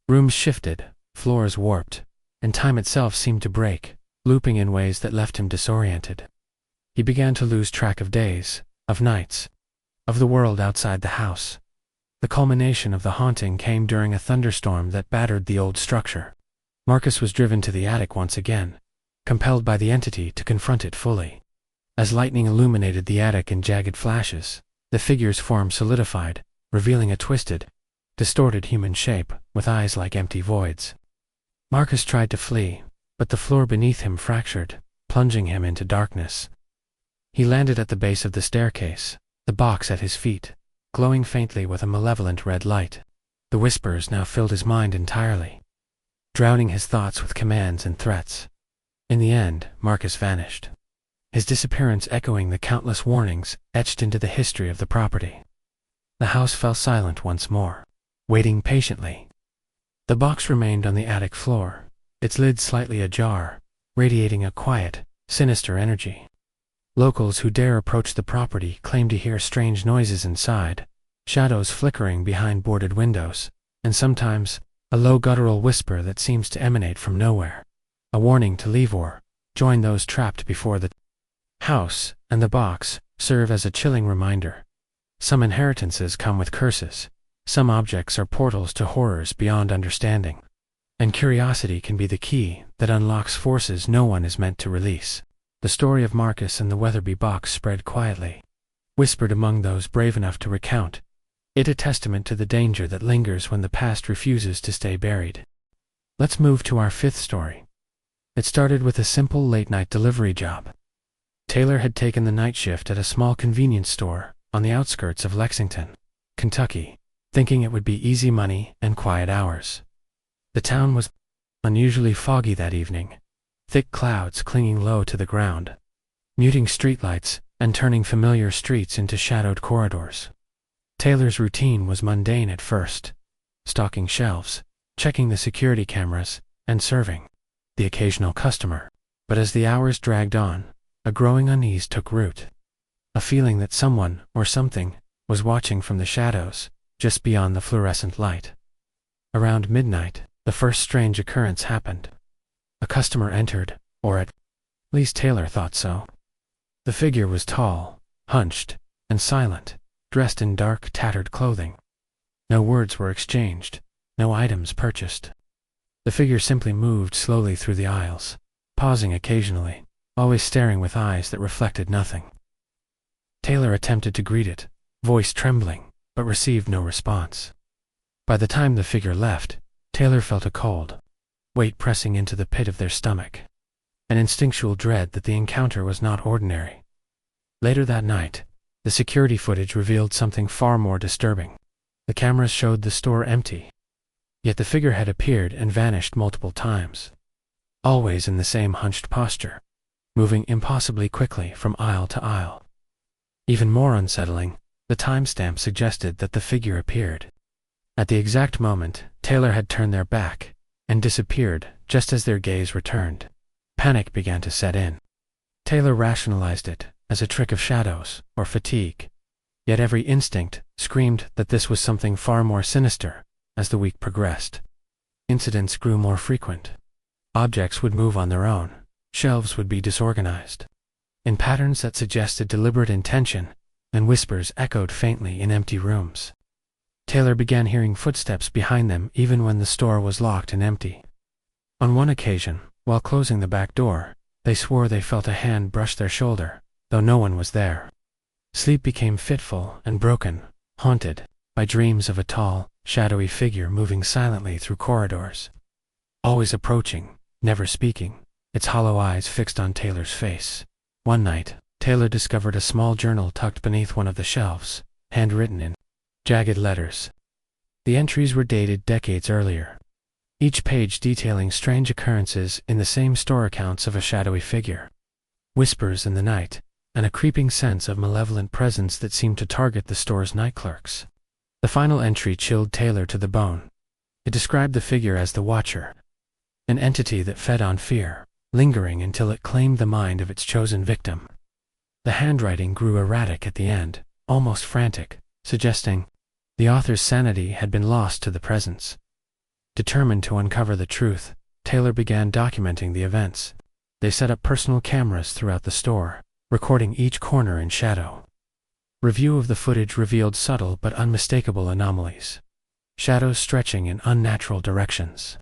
[SPEAKER 1] Rooms shifted, floors warped, and time itself seemed to break, looping in ways that left him disoriented. He began to lose track of days, of nights, of the world outside the house. The culmination of the haunting came during a thunderstorm that battered the old structure. Marcus was driven to the attic once again, compelled by the entity to confront it fully. As lightning illuminated the attic in jagged flashes, the figure's form solidified, revealing a twisted, distorted human shape with eyes like empty voids. Marcus tried to flee, but the floor beneath him fractured, plunging him into darkness. He landed at the base of the staircase, the box at his feet, glowing faintly with a malevolent red light. The whispers now filled his mind entirely, drowning his thoughts with commands and threats. In the end, Marcus vanished, his disappearance echoing the countless warnings etched into the history of the property. The house fell silent once more, waiting patiently. The box remained on the attic floor, its lid slightly ajar, radiating a quiet, sinister energy. Locals who dare approach the property claim to hear strange noises inside, shadows flickering behind boarded windows, and sometimes a low guttural whisper that seems to emanate from nowhere, a warning to leave or join those trapped before the house and the box serve as a chilling reminder. Some inheritances come with curses, some objects are portals to horrors beyond understanding, and curiosity can be the key that unlocks forces no one is meant to release. The story of Marcus and the Wetherby box spread quietly, whispered among those brave enough to recount it, a testament to the danger that lingers when the past refuses to stay buried. Let's move to our fifth story. It started with a simple late-night delivery job. Taylor had taken the night shift at a small convenience store on the outskirts of Lexington, Kentucky, thinking it would be easy money and quiet hours. The town was unusually foggy that evening, thick clouds clinging low to the ground, muting streetlights and turning familiar streets into shadowed corridors. Taylor's routine was mundane at first, stocking shelves, checking the security cameras, and serving the occasional customer. But as the hours dragged on, a growing unease took root, a feeling that someone or something was watching from the shadows just beyond the fluorescent light. Around midnight, the first strange occurrence happened. A customer entered, or at least Taylor thought so. The figure was tall, hunched, and silent, dressed in dark, tattered clothing. No words were exchanged, no items purchased. The figure simply moved slowly through the aisles, pausing occasionally, always staring with eyes that reflected nothing. Taylor attempted to greet it, voice trembling, but received no response. By the time the figure left, Taylor felt a cold weight pressing into the pit of their stomach, an instinctual dread that the encounter was not ordinary. Later that night, the security footage revealed something far more disturbing. The cameras showed the store empty, yet the figure had appeared and vanished multiple times, always in the same hunched posture, moving impossibly quickly from aisle to aisle. Even more unsettling, the timestamp suggested that the figure appeared at the exact moment Taylor had turned their back and disappeared just as their gaze returned. Panic began to set in. Taylor rationalized it as a trick of shadows or fatigue, yet every instinct screamed that this was something far more sinister. As the week progressed, incidents grew more frequent. Objects would move on their own, shelves would be disorganized, in patterns that suggested deliberate intention, and whispers echoed faintly in empty rooms. Taylor began hearing footsteps behind them even when the store was locked and empty. On one occasion, while closing the back door, they swore they felt a hand brush their shoulder, though no one was there. Sleep became fitful and broken, haunted by dreams of a tall, shadowy figure moving silently through corridors, always approaching, never speaking, its hollow eyes fixed on Taylor's face. One night, Taylor discovered a small journal tucked beneath one of the shelves, handwritten in jagged letters. The entries were dated decades earlier, each page detailing strange occurrences in the same store accounts of a shadowy figure, whispers in the night, and a creeping sense of malevolent presence that seemed to target the store's night clerks. The final entry chilled Taylor to the bone. It described the figure as the Watcher, an entity that fed on fear, lingering until it claimed the mind of its chosen victim. The handwriting grew erratic at the end, almost frantic, suggesting the author's sanity had been lost to the presence. Determined to uncover the truth, Taylor began documenting the events. They set up personal cameras throughout the store, recording each corner in shadow. Review of the footage revealed subtle but unmistakable anomalies. Shadows stretching in unnatural directions,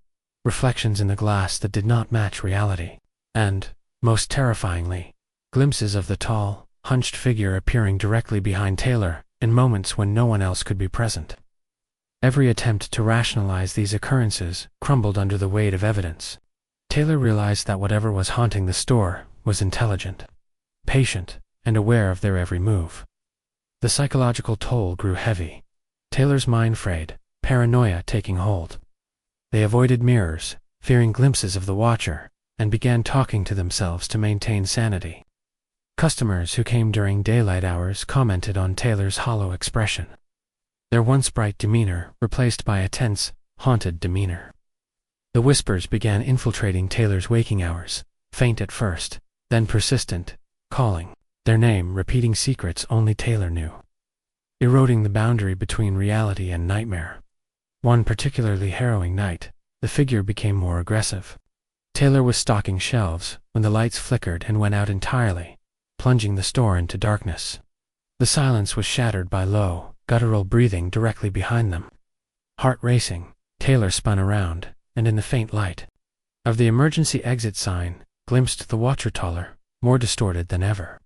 [SPEAKER 1] reflections in the glass that did not match reality, and, most terrifyingly, glimpses of the tall, hunched figure appearing directly behind Taylor in moments when no one else could be present. Every attempt to rationalize these occurrences crumbled under the weight of evidence. Taylor realized that whatever was haunting the store was intelligent, patient, and aware of their every move. The psychological toll grew heavy. Taylor's mind frayed, paranoia taking hold. They avoided mirrors, fearing glimpses of the Watcher, and began talking to themselves to maintain sanity. Customers who came during daylight hours commented on Taylor's hollow expression, their once bright demeanor replaced by a tense, haunted demeanor. The whispers began infiltrating Taylor's waking hours, faint at first, then persistent, calling their name, repeating secrets only Taylor knew, eroding the boundary between reality and nightmare. One particularly harrowing night, the figure became more aggressive. Taylor was stocking shelves when the lights flickered and went out entirely, plunging the store into darkness. The silence was shattered by low, guttural breathing directly behind them. Heart racing, Taylor spun around, and in the faint light of the emergency exit sign, glimpsed the Watcher taller, more distorted than ever,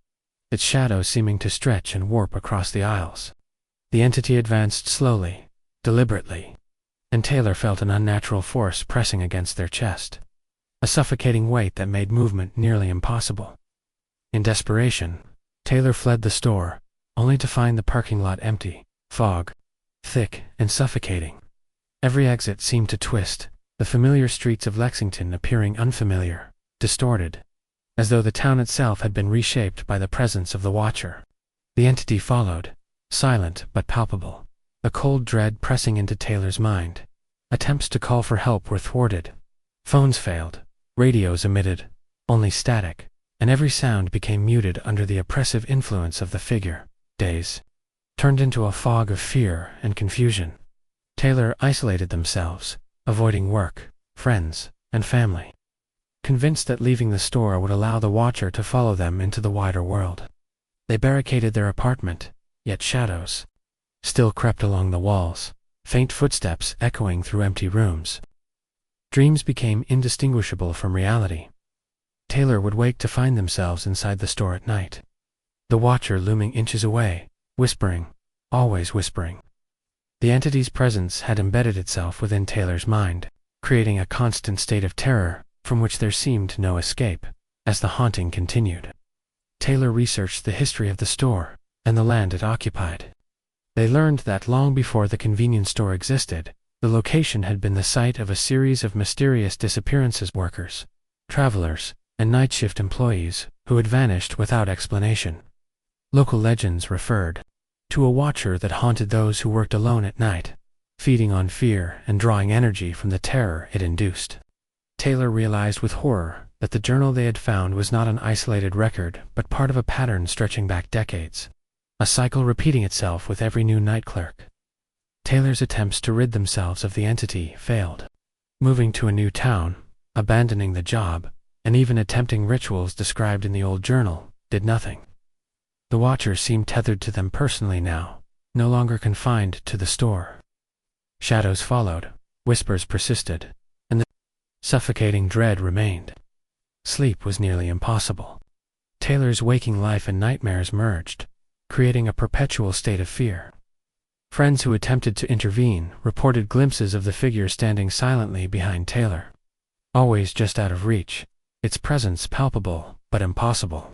[SPEAKER 1] its shadow seeming to stretch and warp across the aisles. The entity advanced slowly, deliberately, and Taylor felt an unnatural force pressing against their chest, a suffocating weight that made movement nearly impossible. In desperation, Taylor fled the store, only to find the parking lot empty, fog, thick and suffocating. Every exit seemed to twist, the familiar streets of Lexington appearing unfamiliar, distorted, as though the town itself had been reshaped by the presence of the Watcher. The entity followed, silent but palpable, a cold dread pressing into Taylor's mind. Attempts to call for help were thwarted. Phones failed, radios emitted only static, and every sound became muted under the oppressive influence of the figure. Days turned into a fog of fear and confusion. Taylor isolated themselves, avoiding work, friends, and family, convinced that leaving the store would allow the Watcher to follow them into the wider world. They barricaded their apartment, yet shadows still crept along the walls, faint footsteps echoing through empty rooms. Dreams became indistinguishable from reality. Taylor would wake to find themselves inside the store at night, the Watcher looming inches away, whispering, always whispering. The entity's presence had embedded itself within Taylor's mind, creating a constant state of terror from which there seemed no escape. As the haunting continued, Taylor researched the history of the store and the land it occupied. They learned that long before the convenience store existed, the location had been the site of a series of mysterious disappearances, workers, travelers, and night shift employees who had vanished without explanation. Local legends referred to a Watcher that haunted those who worked alone at night, feeding on fear and drawing energy from the terror it induced. Taylor realized with horror that the journal they had found was not an isolated record but part of a pattern stretching back decades, a cycle repeating itself with every new night clerk. Taylor's attempts to rid themselves of the entity failed. Moving to a new town, abandoning the job, and even attempting rituals described in the old journal did nothing. The Watcher seemed tethered to them personally now, no longer confined to the store. Shadows followed, whispers persisted, and the suffocating dread remained. Sleep was nearly impossible. Taylor's waking life and nightmares merged, creating a perpetual state of fear. Friends who attempted to intervene reported glimpses of the figure standing silently behind Taylor, always just out of reach, its presence palpable but impossible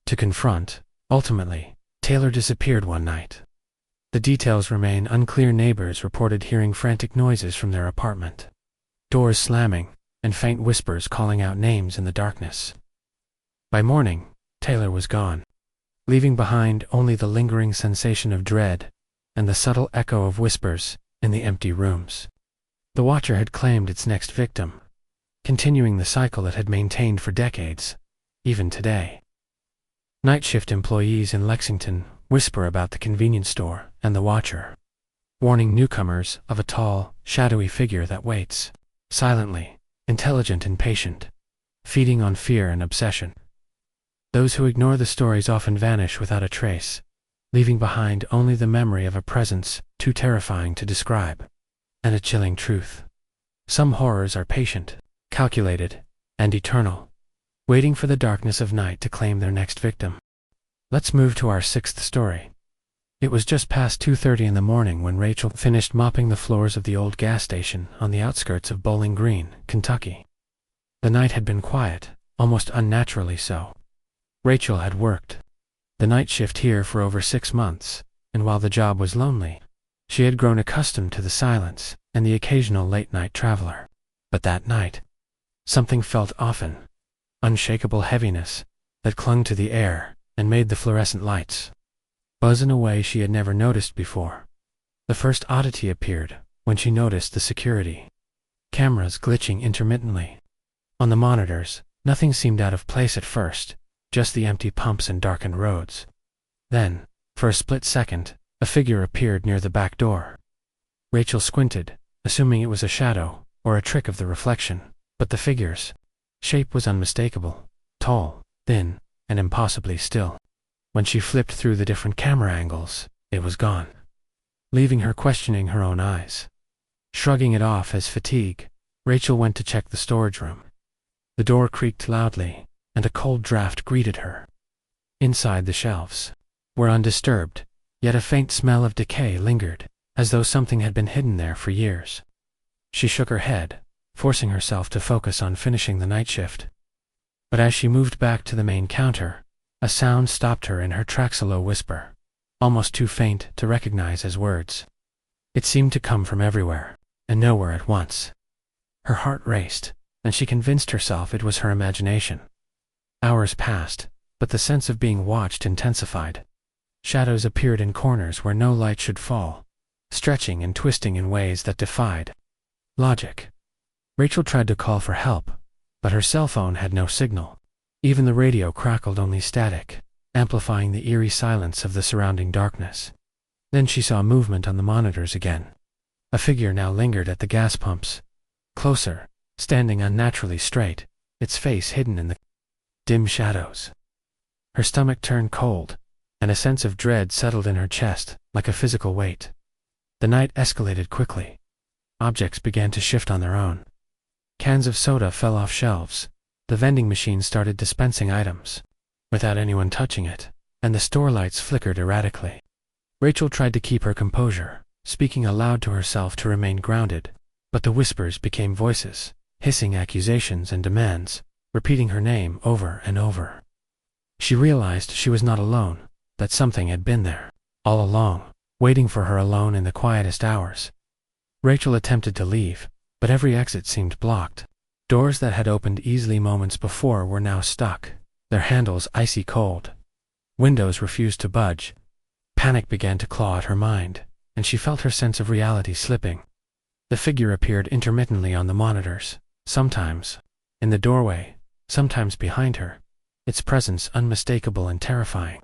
[SPEAKER 1] to confront. Ultimately, Taylor disappeared one night. The details remain unclear. Neighbors reported hearing frantic noises from their apartment, doors slamming, and faint whispers calling out names in the darkness. By morning, Taylor was gone, leaving behind only the lingering sensation of dread and the subtle echo of whispers in the empty rooms. The Watcher had claimed its next victim, continuing the cycle it had maintained for decades, even today. Night shift employees in Lexington whisper about the convenience store and the Watcher, warning newcomers of a tall, shadowy figure that waits, silently, intelligent and patient, feeding on fear and obsession. Those who ignore the stories often vanish without a trace, leaving behind only the memory of a presence too terrifying to describe, and a chilling truth. Some horrors are patient, calculated, and eternal, waiting for the darkness of night to claim their next victim. Let's move to our sixth story. It was just past 2:30 in the morning when Rachel finished mopping the floors of the old gas station on the outskirts of Bowling Green, Kentucky. The night had been quiet, almost unnaturally so. Rachel had worked the night shift here for over 6 months, and while the job was lonely, she had grown accustomed to the silence and the occasional late-night traveler. But that night, something felt often, unshakable heaviness that clung to the air and made the fluorescent lights buzz in a way she had never noticed before. The first oddity appeared when she noticed the security cameras glitching intermittently. On the monitors, nothing seemed out of place at first, just the empty pumps and darkened roads. Then, for a split second, a figure appeared near the back door. Rachel squinted, assuming it was a shadow or a trick of the reflection, but the figure's shape was unmistakable, tall, thin, and impossibly still. When she flipped through the different camera angles, it was gone, leaving her questioning her own eyes. Shrugging it off as fatigue, Rachel went to check the storage room. The door creaked loudly, and a cold draft greeted her. Inside, the shelves were undisturbed, yet a faint smell of decay lingered, as though something had been hidden there for years. She shook her head, forcing herself to focus on finishing the night shift. But as she moved back to the main counter, A sound stopped her in her tracks, a low whisper, almost too faint to recognize as words. It seemed to come from everywhere, and nowhere at once. Her heart raced, and she convinced herself it was her imagination. Hours passed, but the sense of being watched intensified. Shadows appeared in corners where no light should fall, stretching and twisting in ways that defied logic. Rachel tried to call for help, but her cell phone had no signal. Even the radio crackled only static, amplifying the eerie silence of the surrounding darkness. Then she saw movement on the monitors again. A figure now lingered at the gas pumps. Closer, standing unnaturally straight, its face hidden in the dim shadows. Her stomach turned cold, and a sense of dread settled in her chest, like a physical weight. The night escalated quickly. Objects began to shift on their own. Cans of soda fell off shelves. The vending machine started dispensing items, without anyone touching it, and the store lights flickered erratically. Rachel tried to keep her composure, speaking aloud to herself to remain grounded, but the whispers became voices, hissing accusations and demands, repeating her name over and over. She realized she was not alone, that something had been there, all along, waiting for her alone in the quietest hours. Rachel attempted to leave, but every exit seemed blocked. Doors that had opened easily moments before were now stuck, their handles icy cold. Windows refused to budge. Panic began to claw at her mind, and she felt her sense of reality slipping. The figure appeared intermittently on the monitors, sometimes in the doorway, sometimes behind her, its presence unmistakable and terrifying.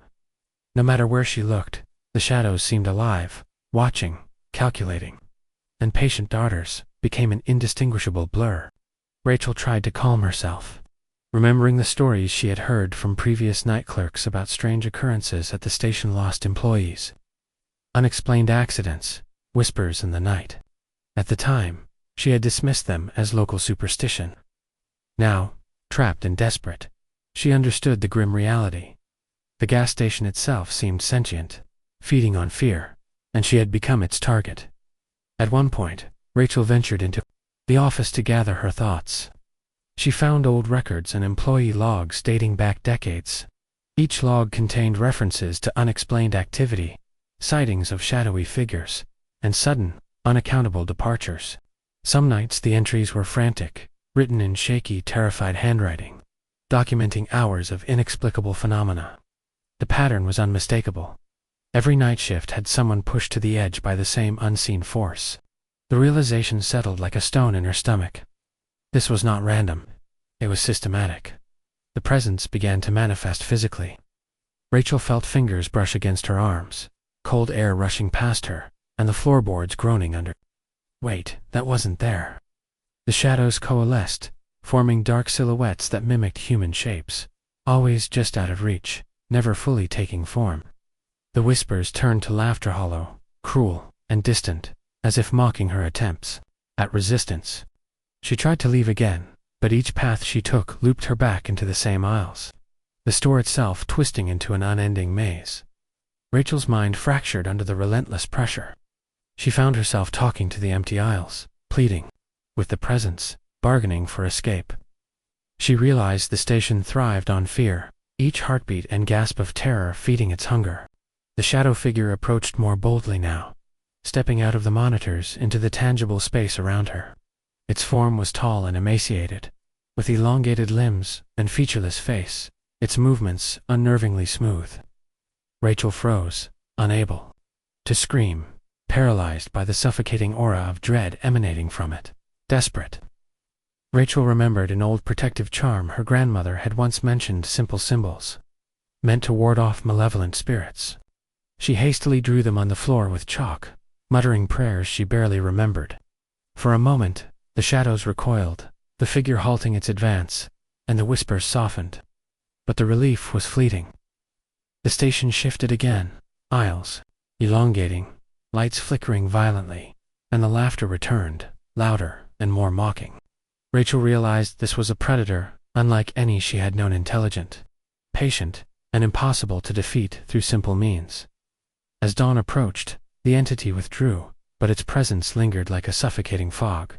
[SPEAKER 1] No matter where she looked, the shadows seemed alive, watching, calculating, and patient darters became an indistinguishable blur. Rachel tried to calm herself, remembering the stories she had heard from previous night clerks about strange occurrences at the station, lost employees, unexplained accidents, whispers in the night. At the time, she had dismissed them as local superstition. Now, trapped and desperate, she understood the grim reality. The gas station itself seemed sentient, feeding on fear, and she had become its target. At one point, Rachel ventured into the office to gather her thoughts. She found old records and employee logs dating back decades. Each log contained references to unexplained activity, sightings of shadowy figures, and sudden, unaccountable departures. Some nights the entries were frantic, written in shaky, terrified handwriting, documenting hours of inexplicable phenomena. The pattern was unmistakable. Every night shift had someone pushed to the edge by the same unseen force. The realization settled like a stone in her stomach. This was not random. It was systematic. The presence began to manifest physically. Rachel felt fingers brush against her arms, cold air rushing past her, and the floorboards groaning under. Wait, that wasn't there. The shadows coalesced, forming dark silhouettes that mimicked human shapes, always just out of reach, never fully taking form. The whispers turned to laughter, hollow, cruel, and distant, as if mocking her attempts at resistance. She tried to leave again, but each path she took looped her back into the same aisles, the store itself twisting into an unending maze. Rachel's mind fractured under the relentless pressure. She found herself talking to the empty aisles, pleading with the presence, bargaining for escape. She realized the station thrived on fear, each heartbeat and gasp of terror feeding its hunger. The shadow figure approached more boldly now, stepping out of the monitors into the tangible space around her. Its form was tall and emaciated, with elongated limbs and featureless face, its movements unnervingly smooth. Rachel froze, unable to scream, paralyzed by the suffocating aura of dread emanating from it. Desperate. Rachel remembered an old protective charm her grandmother had once mentioned, simple symbols, meant to ward off malevolent spirits. She hastily drew them on the floor with chalk, muttering prayers she barely remembered. For a moment, the shadows recoiled, the figure halting its advance, and the whispers softened. But the relief was fleeting. The station shifted again, aisles elongating, lights flickering violently, and the laughter returned, louder and more mocking. Rachel realized this was a predator, unlike any she had known, intelligent, patient, and impossible to defeat through simple means. As dawn approached, the entity withdrew, but its presence lingered like a suffocating fog.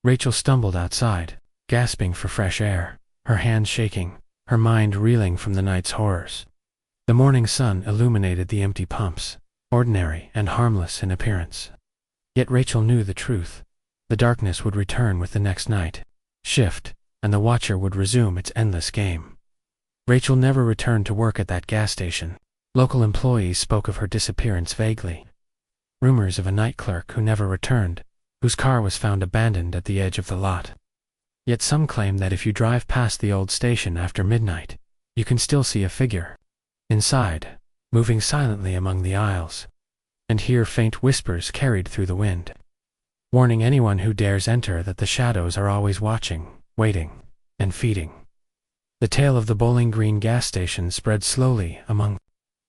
[SPEAKER 1] Rachel stumbled outside, gasping for fresh air, her hands shaking, her mind reeling from the night's horrors. The morning sun illuminated the empty pumps, ordinary and harmless in appearance. Yet Rachel knew the truth. The darkness would return with the next night shift, and the Watcher would resume its endless game. Rachel never returned to work at that gas station. Local employees spoke of her disappearance vaguely. Rumors of a night clerk who never returned, whose car was found abandoned at the edge of the lot. Yet some claim that if you drive past the old station after midnight, you can still see a figure inside, moving silently among the aisles, and hear faint whispers carried through the wind, warning anyone who dares enter that the shadows are always watching, waiting, and feeding. The tale of the Bowling Green gas station spread slowly among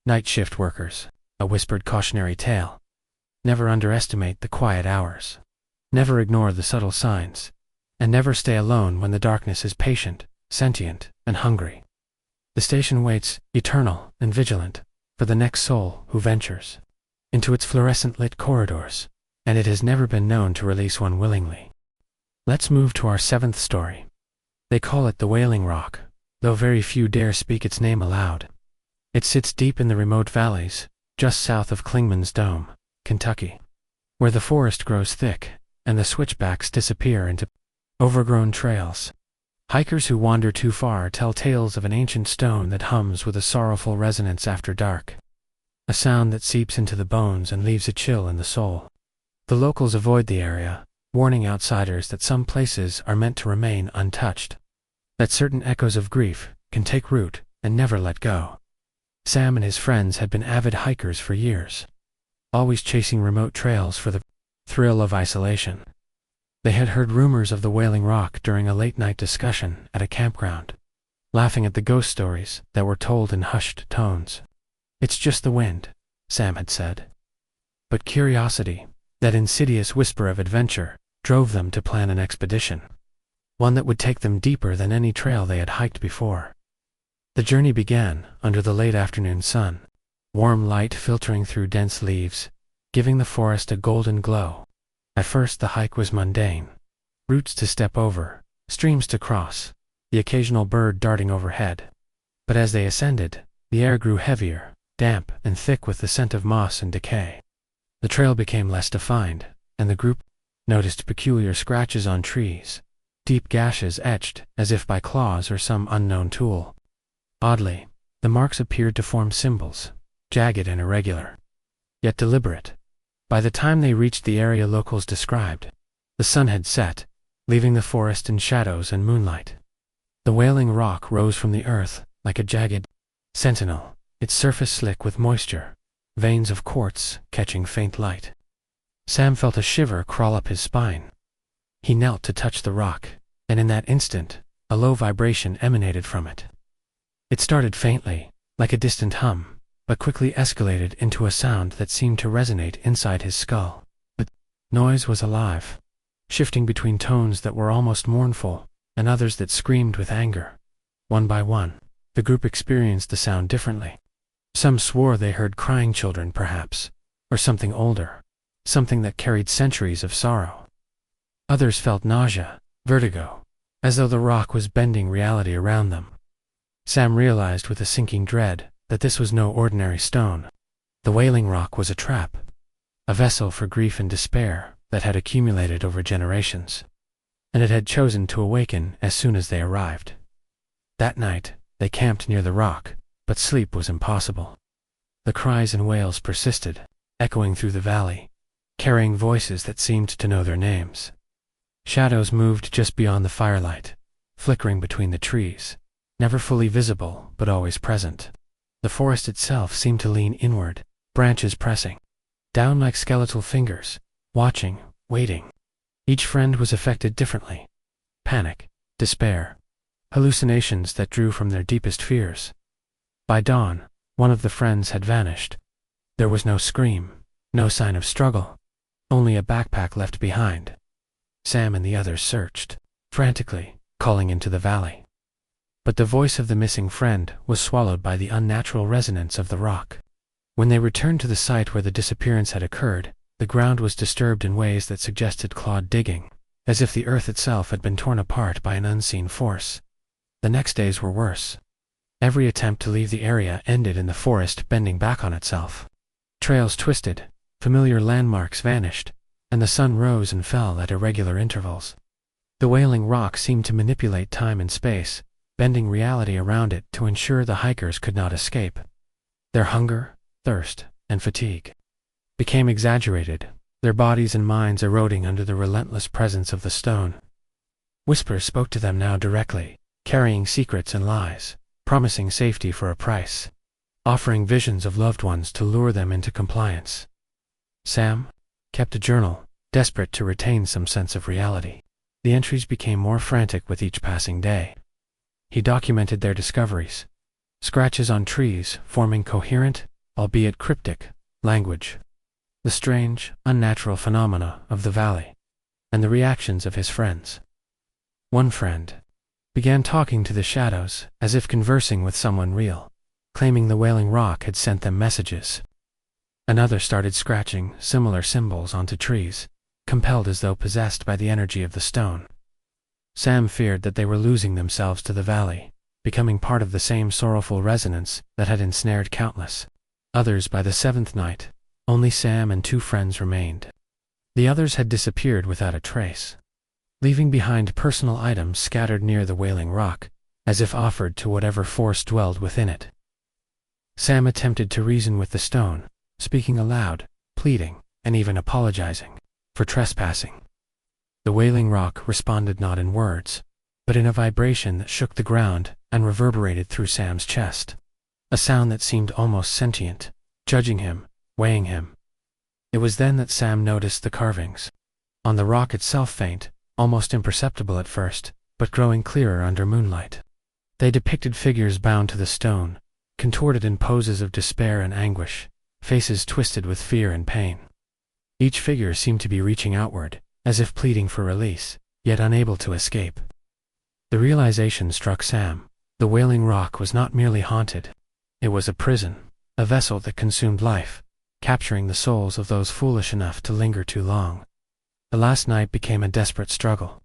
[SPEAKER 1] night shift workers, a whispered cautionary tale. Never underestimate the quiet hours. Never ignore the subtle signs. And never stay alone when the darkness is patient, sentient, and hungry. The station waits, eternal and vigilant, for the next soul who ventures into its fluorescent-lit corridors, and it has never been known to release one willingly. Let's move to our seventh story. They call it the Wailing Rock, though very few dare speak its name aloud. It sits deep in the remote valleys, just south of Clingman's Dome, Kentucky, where the forest grows thick, and the switchbacks disappear into overgrown trails. Hikers who wander too far tell tales of an ancient stone that hums with a sorrowful resonance after dark, a sound that seeps into the bones and leaves a chill in the soul. The locals avoid the area, warning outsiders that some places are meant to remain untouched, that certain echoes of grief can take root and never let go. Sam and his friends had been avid hikers for years, always chasing remote trails for the thrill of isolation. They had heard rumors of the Wailing Rock during a late-night discussion at a campground, laughing at the ghost stories that were told in hushed tones. "It's just the wind," Sam had said. But curiosity, that insidious whisper of adventure, drove them to plan an expedition, one that would take them deeper than any trail they had hiked before. The journey began under the late afternoon sun, warm light filtering through dense leaves, giving the forest a golden glow. At first the hike was mundane. Roots to step over, streams to cross, the occasional bird darting overhead. But as they ascended, the air grew heavier, damp and thick with the scent of moss and decay. The trail became less defined, and the group noticed peculiar scratches on trees, deep gashes etched as if by claws or some unknown tool. Oddly, the marks appeared to form symbols, jagged and irregular, yet deliberate. By the time they reached the area locals described, the sun had set, leaving the forest in shadows and moonlight. The Wailing Rock rose from the earth like a jagged sentinel, its surface slick with moisture, veins of quartz catching faint light. Sam felt a shiver crawl up his spine. He knelt to touch the rock, and in that instant, a low vibration emanated from it. It started faintly, like a distant hum, but quickly escalated into a sound that seemed to resonate inside his skull. The noise was alive, shifting between tones that were almost mournful and others that screamed with anger. One by one, the group experienced the sound differently. Some swore they heard crying children perhaps, or something older, something that carried centuries of sorrow. Others felt nausea, vertigo, as though the rock was bending reality around them. Sam realized with a sinking dread that this was no ordinary stone. The Wailing Rock was a trap, a vessel for grief and despair that had accumulated over generations, and it had chosen to awaken as soon as they arrived. That night, they camped near the rock, but sleep was impossible. The cries and wails persisted, echoing through the valley, carrying voices that seemed to know their names. Shadows moved just beyond the firelight, flickering between the trees, never fully visible but always present. The forest itself seemed to lean inward, branches pressing down like skeletal fingers, watching, waiting. Each friend was affected differently. Panic, despair, hallucinations that drew from their deepest fears. By dawn, one of the friends had vanished. There was no scream, no sign of struggle, only a backpack left behind. Sam and the others searched, frantically, calling into the valley. But the voice of the missing friend was swallowed by the unnatural resonance of the rock. When they returned to the site where the disappearance had occurred, the ground was disturbed in ways that suggested clawed digging, as if the earth itself had been torn apart by an unseen force. The next days were worse. Every attempt to leave the area ended in the forest bending back on itself. Trails twisted, familiar landmarks vanished, and the sun rose and fell at irregular intervals. The Wailing Rock seemed to manipulate time and space, bending reality around it to ensure the hikers could not escape. Their hunger, thirst, and fatigue became exaggerated, their bodies and minds eroding under the relentless presence of the stone. Whispers spoke to them now directly, carrying secrets and lies, promising safety for a price, offering visions of loved ones to lure them into compliance. Sam kept a journal, desperate to retain some sense of reality. The entries became more frantic with each passing day. He documented their discoveries, scratches on trees forming coherent, albeit cryptic, language, the strange, unnatural phenomena of the valley, and the reactions of his friends. One friend began talking to the shadows as if conversing with someone real, claiming the Wailing Rock had sent them messages. Another started scratching similar symbols onto trees, compelled as though possessed by the energy of the stone. Sam feared that they were losing themselves to the valley, becoming part of the same sorrowful resonance that had ensnared countless. Others by the seventh night, only Sam and two friends remained. The others had disappeared without a trace, leaving behind personal items scattered near the Wailing Rock, as if offered to whatever force dwelled within it. Sam attempted to reason with the stone, speaking aloud, pleading, and even apologizing for trespassing. The Wailing Rock responded not in words, but in a vibration that shook the ground and reverberated through Sam's chest, a sound that seemed almost sentient, judging him, weighing him. It was then that Sam noticed the carvings on the rock itself, faint, almost imperceptible at first, but growing clearer under moonlight. They depicted figures bound to the stone, contorted in poses of despair and anguish, faces twisted with fear and pain. Each figure seemed to be reaching outward, as if pleading for release, yet unable to escape. The realization struck Sam. The Wailing Rock was not merely haunted. It was a prison, a vessel that consumed life, capturing the souls of those foolish enough to linger too long. The last night became a desperate struggle.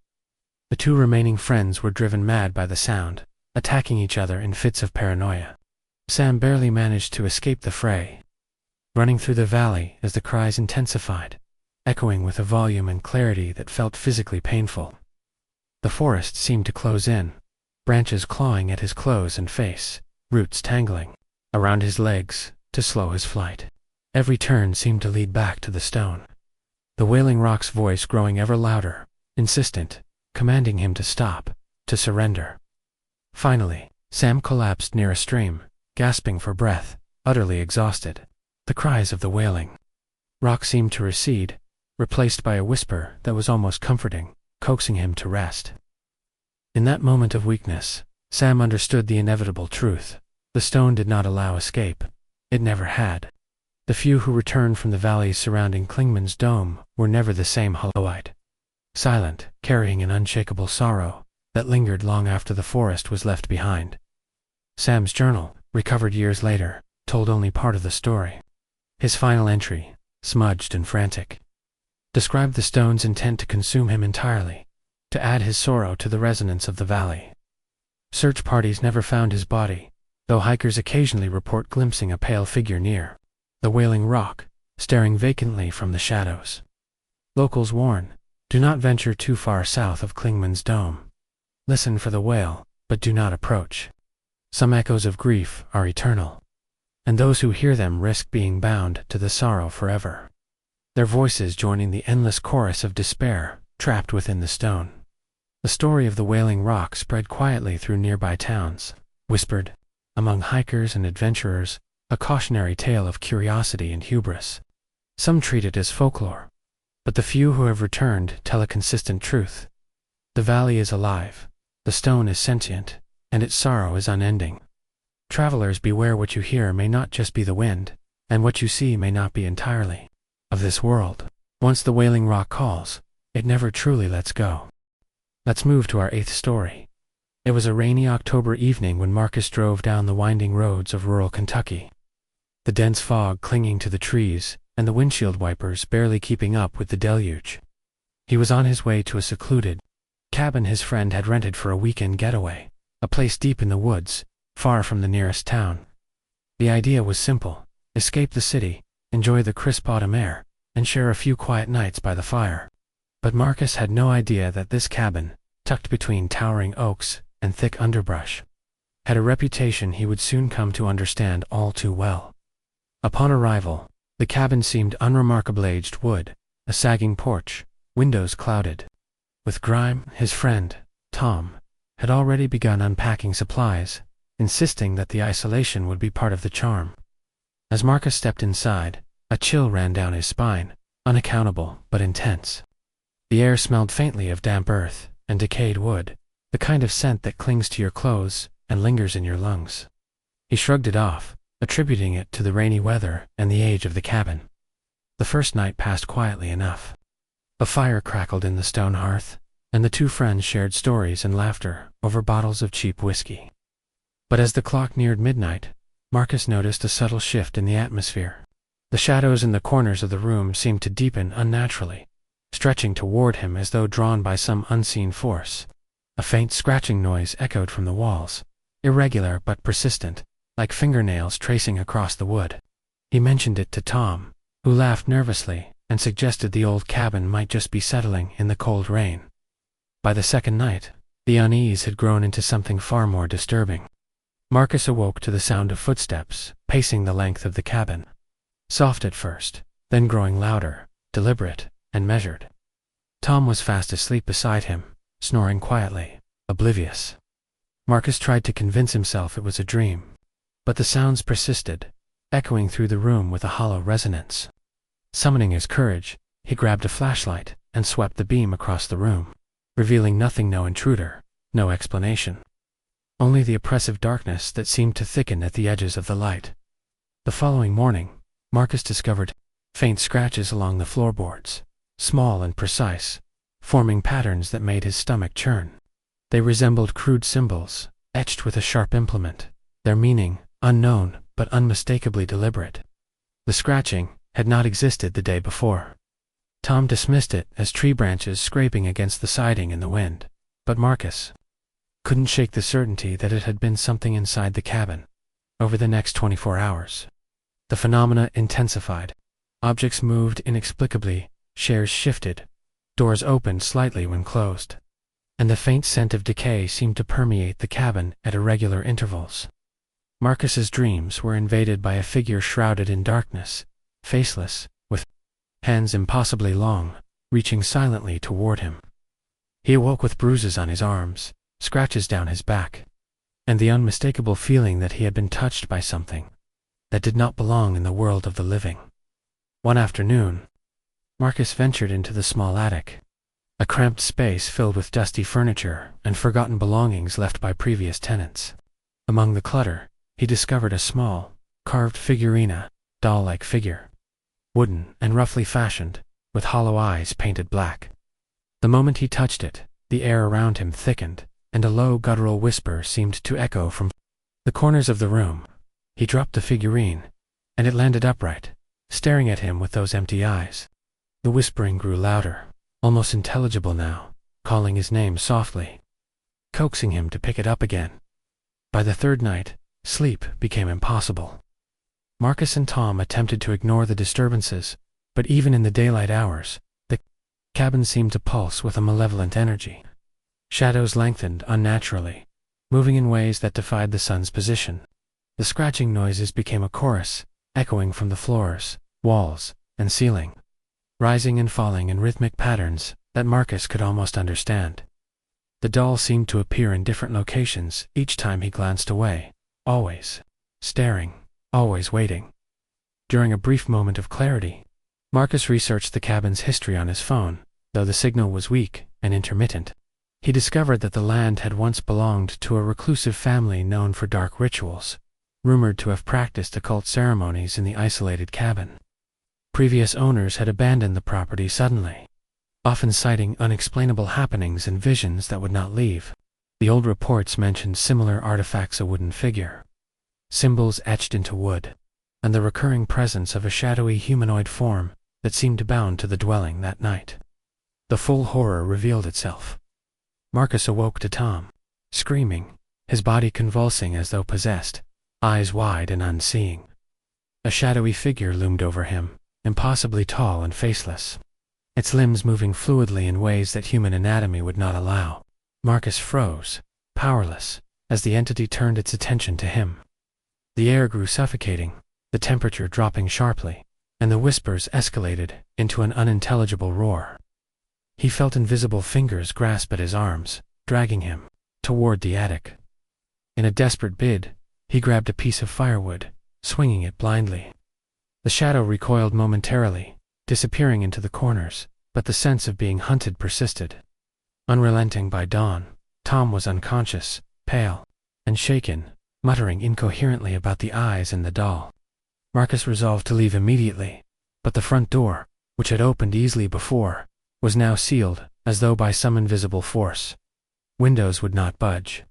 [SPEAKER 1] The two remaining friends were driven mad by the sound, attacking each other in fits of paranoia. Sam barely managed to escape the fray, running through the valley as the cries intensified, echoing with a volume and clarity that felt physically painful. The forest seemed to close in, branches clawing at his clothes and face, roots tangling around his legs to slow his flight. Every turn seemed to lead back to the stone, the Wailing Rock's voice growing ever louder, insistent, commanding him to stop, to surrender. Finally, Sam collapsed near a stream, gasping for breath, utterly exhausted. The cries of the Wailing Rock seemed to recede, replaced by a whisper that was almost comforting, coaxing him to rest. In that moment of weakness, Sam understood the inevitable truth. The stone did not allow escape. It never had. The few who returned from the valleys surrounding Klingman's dome were never the same hollow-eyed, silent, carrying an unshakable sorrow that lingered long after the forest was left behind. Sam's journal, recovered years later, told only part of the story. His final entry, smudged and frantic, described the stone's intent to consume him entirely, to add his sorrow to the resonance of the valley. Search parties never found his body, though hikers occasionally report glimpsing a pale figure near the Wailing Rock, staring vacantly from the shadows. Locals warn, do not venture too far south of Klingman's dome. Listen for the wail, but do not approach. Some echoes of grief are eternal, and those who hear them risk being bound to the sorrow forever, their voices joining the endless chorus of despair trapped within the stone. The story of the Wailing Rock spread quietly through nearby towns, whispered among hikers and adventurers, a cautionary tale of curiosity and hubris. Some treat it as folklore, but the few who have returned tell a consistent truth. The valley is alive, the stone is sentient, and its sorrow is unending. Travelers, beware. What you hear may not just be the wind, and what you see may not be entirely of this world. Once the Wailing Rock calls, it never truly lets go. Let's move to our eighth story. It was a rainy October evening when Marcus drove down the winding roads of rural Kentucky, the dense fog clinging to the trees and the windshield wipers barely keeping up with the deluge. He was on his way to a secluded cabin his friend had rented for a weekend getaway, a place deep in the woods, far from the nearest town. The idea was simple: escape the city, enjoy the crisp autumn air, and share a few quiet nights by the fire. But Marcus had no idea that this cabin, tucked between towering oaks and thick underbrush, had a reputation he would soon come to understand all too well. Upon arrival, the cabin seemed unremarkably aged wood, a sagging porch, windows clouded with grime. His friend, Tom, had already begun unpacking supplies, insisting that the isolation would be part of the charm. As Marcus stepped inside, a chill ran down his spine, unaccountable but intense. The air smelled faintly of damp earth and decayed wood, the kind of scent that clings to your clothes and lingers in your lungs. He shrugged it off, attributing it to the rainy weather and the age of the cabin. The first night passed quietly enough. A fire crackled in the stone hearth, and the two friends shared stories and laughter over bottles of cheap whiskey. But as the clock neared midnight, Marcus noticed a subtle shift in the atmosphere. The shadows in the corners of the room seemed to deepen unnaturally, stretching toward him as though drawn by some unseen force. A faint scratching noise echoed from the walls, irregular but persistent, like fingernails tracing across the wood. He mentioned it to Tom, who laughed nervously and suggested the old cabin might just be settling in the cold rain. By the second night, the unease had grown into something far more disturbing. Marcus awoke to the sound of footsteps pacing the length of the cabin. Soft at first, then growing louder, deliberate, and measured. Tom was fast asleep beside him, snoring quietly, oblivious. Marcus tried to convince himself it was a dream, but the sounds persisted, echoing through the room with a hollow resonance. Summoning his courage, he grabbed a flashlight and swept the beam across the room, revealing nothing: no intruder, no explanation. Only the oppressive darkness that seemed to thicken at the edges of the light. The following morning, Marcus discovered faint scratches along the floorboards, small and precise, forming patterns that made his stomach churn. They resembled crude symbols, etched with a sharp implement, their meaning unknown but unmistakably deliberate. The scratching had not existed the day before. Tom dismissed it as tree branches scraping against the siding in the wind, but Marcus couldn't shake the certainty that it had been something inside the cabin. Over the next 24 hours, the phenomena intensified. Objects moved inexplicably, chairs shifted, doors opened slightly when closed, and the faint scent of decay seemed to permeate the cabin at irregular intervals. Marcus's dreams were invaded by a figure shrouded in darkness, faceless, with hands impossibly long, reaching silently toward him. He awoke with bruises on his arms, scratches down his back, and the unmistakable feeling that he had been touched by something that did not belong in the world of the living. One afternoon, Marcus ventured into the small attic, a cramped space filled with dusty furniture and forgotten belongings left by previous tenants. Among the clutter, he discovered a small, carved figurina, doll-like figure, wooden and roughly fashioned, with hollow eyes painted black. The moment he touched it, the air around him thickened, and a low guttural whisper seemed to echo from the corners of the room. He dropped the figurine, and it landed upright, staring at him with those empty eyes. The whispering grew louder, almost intelligible now, calling his name softly, coaxing him to pick it up again. By the third night, sleep became impossible. Marcus and Tom attempted to ignore the disturbances, but even in the daylight hours, the cabin seemed to pulse with a malevolent energy. Shadows lengthened unnaturally, moving in ways that defied the sun's position. The scratching noises became a chorus, echoing from the floors, walls, and ceiling, rising and falling in rhythmic patterns that Marcus could almost understand. The doll seemed to appear in different locations each time he glanced away, always staring, always waiting. During a brief moment of clarity, Marcus researched the cabin's history on his phone, though the signal was weak and intermittent. He discovered that the land had once belonged to a reclusive family known for dark rituals, rumored to have practiced occult ceremonies in the isolated cabin. Previous owners had abandoned the property suddenly, often citing unexplainable happenings and visions that would not leave. The old reports mentioned similar artifacts: a wooden figure, symbols etched into wood, and the recurring presence of a shadowy humanoid form that seemed bound to the dwelling that night. The full horror revealed itself. Marcus awoke to Tom, screaming, his body convulsing as though possessed, eyes wide and unseeing. A shadowy figure loomed over him, impossibly tall and faceless, its limbs moving fluidly in ways that human anatomy would not allow. Marcus froze, powerless, as the entity turned its attention to him. The air grew suffocating, the temperature dropping sharply, and the whispers escalated into an unintelligible roar. He felt invisible fingers grasp at his arms, dragging him toward the attic. In a desperate bid, he grabbed a piece of firewood, swinging it blindly. The shadow recoiled momentarily, disappearing into the corners, but the sense of being hunted persisted. Unrelenting by dawn, Tom was unconscious, pale, and shaken, muttering incoherently about the eyes and the doll. Marcus resolved to leave immediately, but the front door, which had opened easily before, was now sealed, as though by some invisible force. Windows would not budge.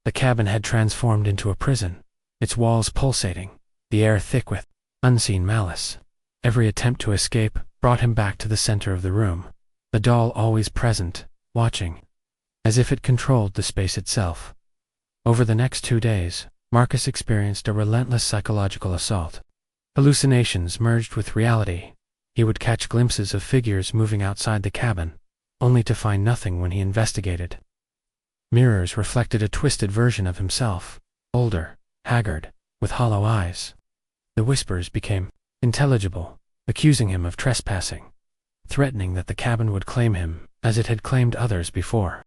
[SPEAKER 1] The cabin had transformed into a prison, its walls pulsating, the air thick with unseen malice. Every attempt to escape brought him back to the center of the room, the doll always present, watching, as if it controlled the space itself. Over the next 2 days, Marcus experienced a relentless psychological assault. Hallucinations merged with reality. He would catch glimpses of figures moving outside the cabin, only to find nothing when he investigated. Mirrors reflected a twisted version of himself, older, haggard, with hollow eyes. The whispers became intelligible, accusing him of trespassing, threatening that the cabin would claim him, as it had claimed others before.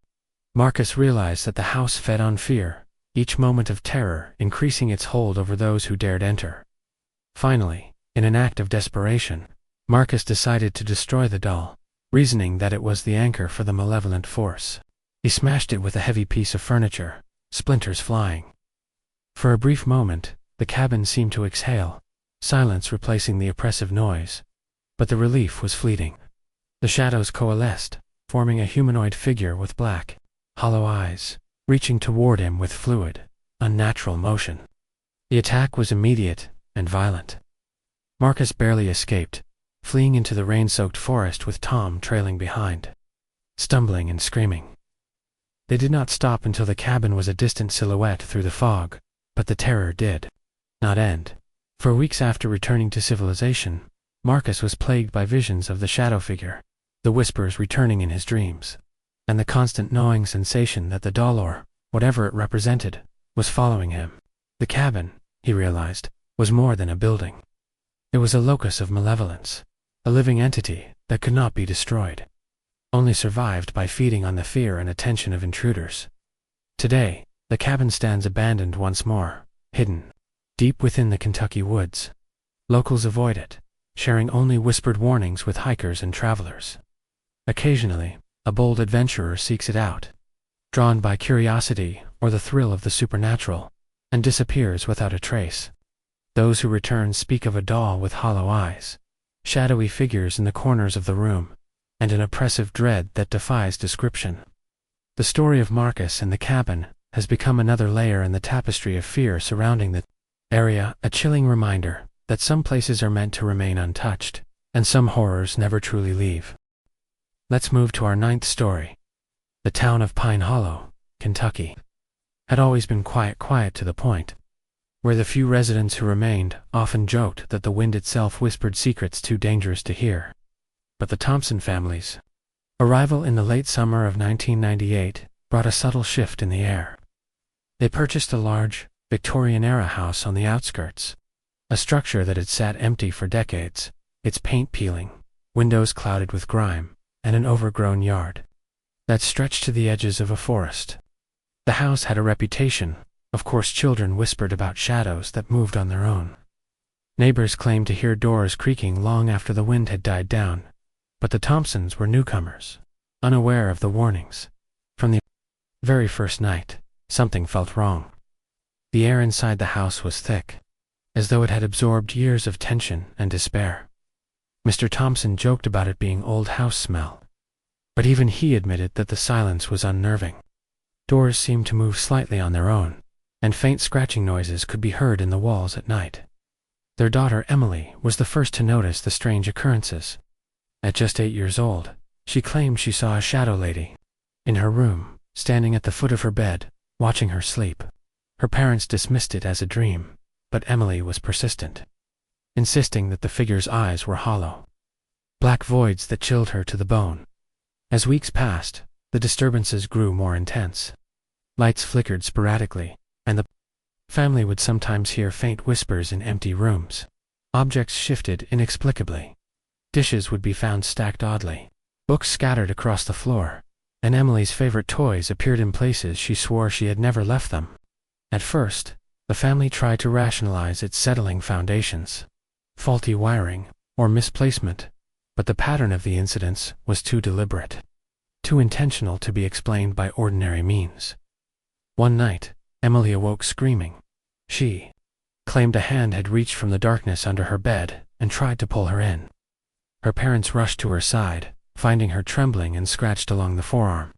[SPEAKER 1] Marcus realized that the house fed on fear, each moment of terror increasing its hold over those who dared enter. Finally, in an act of desperation, Marcus decided to destroy the doll, reasoning that it was the anchor for the malevolent force. He smashed it with a heavy piece of furniture, splinters flying. For a brief moment, the cabin seemed to exhale, silence replacing the oppressive noise. But the relief was fleeting. The shadows coalesced, forming a humanoid figure with black, hollow eyes, reaching toward him with fluid, unnatural motion. The attack was immediate and violent. Marcus barely escaped, fleeing into the rain-soaked forest with Tom trailing behind, stumbling and screaming. They did not stop until the cabin was a distant silhouette through the fog, but the terror did not end. For weeks after returning to civilization, Marcus was plagued by visions of the shadow figure, the whispers returning in his dreams, and the constant gnawing sensation that the doll, or whatever it represented, was following him. The cabin, he realized, was more than a building. It was a locus of malevolence, a living entity that could not be destroyed, only survived by feeding on the fear and attention of intruders. Today, the cabin stands abandoned once more, hidden, deep within the Kentucky woods. Locals avoid it, sharing only whispered warnings with hikers and travelers. Occasionally, a bold adventurer seeks it out, drawn by curiosity or the thrill of the supernatural, and disappears without a trace. Those who return speak of a doll with hollow eyes, shadowy figures in the corners of the room, and an oppressive dread that defies description. The story of Marcus and the cabin has become another layer in the tapestry of fear surrounding the area, a chilling reminder that some places are meant to remain untouched, and some horrors never truly leave. Let's move to our 9th story. The town of Pine Hollow, Kentucky, had always been quiet to the point where the few residents who remained often joked that the wind itself whispered secrets too dangerous to hear. But the Thompson family's arrival in the late summer of 1998 brought a subtle shift in the air. They purchased a large, Victorian-era house on the outskirts, a structure that had sat empty for decades, its paint peeling, windows clouded with grime, and an overgrown yard that stretched to the edges of a forest. The house had a reputation. Of course, children whispered about shadows that moved on their own. Neighbors claimed to hear doors creaking long after the wind had died down, but the Thompsons were newcomers, unaware of the warnings. From the very first night, something felt wrong. The air inside the house was thick, as though it had absorbed years of tension and despair. Mr. Thompson joked about it being old house smell, but even he admitted that the silence was unnerving. Doors seemed to move slightly on their own, and faint scratching noises could be heard in the walls at night. Their daughter Emily was the first to notice the strange occurrences. At just 8 years old, she claimed she saw a shadow lady in her room, standing at the foot of her bed, watching her sleep. Her parents dismissed it as a dream, but Emily was persistent, insisting that the figure's eyes were hollow, black voids that chilled her to the bone. As weeks passed, the disturbances grew more intense. Lights flickered sporadically, and the family would sometimes hear faint whispers in empty rooms. Objects shifted inexplicably. Dishes would be found stacked oddly, books scattered across the floor, and Emily's favorite toys appeared in places she swore she had never left them. At first, the family tried to rationalize its settling foundations, faulty wiring, or misplacement, but the pattern of the incidents was too deliberate, too intentional to be explained by ordinary means. One night, Emily awoke screaming. She claimed a hand had reached from the darkness under her bed and tried to pull her in. Her parents rushed to her side, finding her trembling and scratched along the forearm.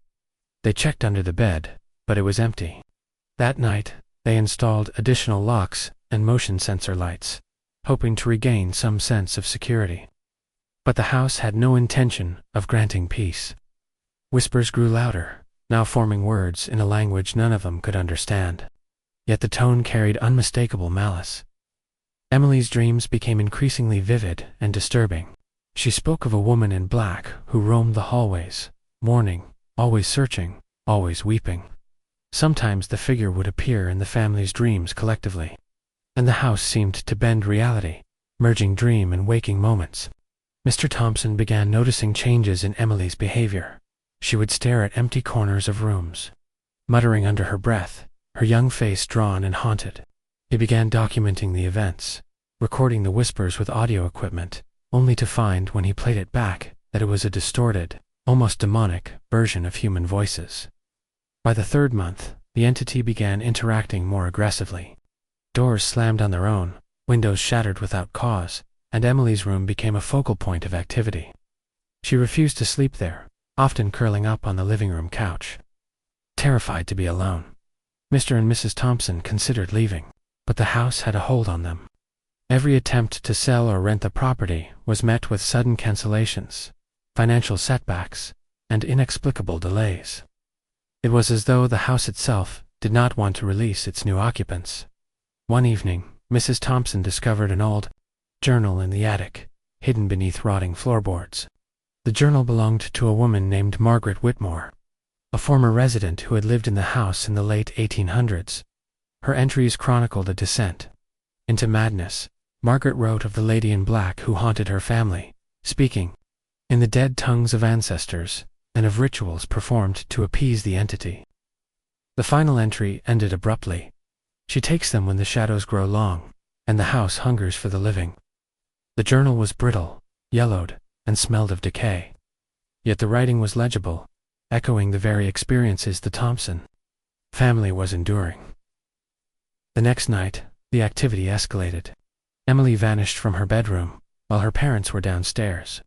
[SPEAKER 1] They checked under the bed, but it was empty. That night, they installed additional locks and motion sensor lights, hoping to regain some sense of security. But the house had no intention of granting peace. Whispers grew louder, now forming words in a language none of them could understand. Yet the tone carried unmistakable malice. Emily's dreams became increasingly vivid and disturbing. She spoke of a woman in black who roamed the hallways, mourning, always searching, always weeping. Sometimes the figure would appear in the family's dreams collectively, and the house seemed to bend reality, merging dream and waking moments. Mr. Thompson began noticing changes in Emily's behavior. She would stare at empty corners of rooms, muttering under her breath, her young face drawn and haunted. He began documenting the events, recording the whispers with audio equipment, only to find when he played it back that it was a distorted, almost demonic, version of human voices. By the third month, the entity began interacting more aggressively. Doors slammed on their own, windows shattered without cause, and Emily's room became a focal point of activity. She refused to sleep there, often curling up on the living room couch, terrified to be alone. Mr. and Mrs. Thompson considered leaving, but the house had a hold on them. Every attempt to sell or rent the property was met with sudden cancellations, financial setbacks, and inexplicable delays. It was as though the house itself did not want to release its new occupants. One evening, Mrs. Thompson discovered an old journal in the attic, hidden beneath rotting floorboards. The journal belonged to a woman named Margaret Whitmore, a former resident who had lived in the house in the late 1800s. Her entries chronicled a descent into madness. Margaret wrote of the lady in black who haunted her family, speaking in the dead tongues of ancestors, and of rituals performed to appease the entity. The final entry ended abruptly. She takes them when the shadows grow long, and the house hungers for the living. The journal was brittle, yellowed, and smelled of decay. Yet the writing was legible, echoing the very experiences the Thompson family was enduring. The next night, the activity escalated. Emily vanished from her bedroom, while her parents were downstairs.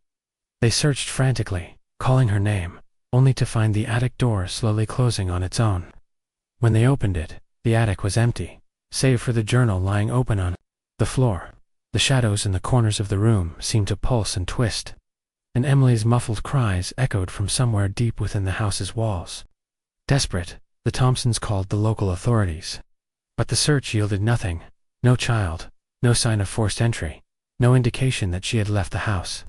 [SPEAKER 1] They searched frantically, calling her name, only to find the attic door slowly closing on its own. When they opened it, the attic was empty, save for the journal lying open on the floor. The shadows in the corners of the room seemed to pulse and twist, and Emily's muffled cries echoed from somewhere deep within the house's walls. Desperate, the Thompsons called the local authorities. But the search yielded nothing. No child, no sign of forced entry, no indication that she had left the house.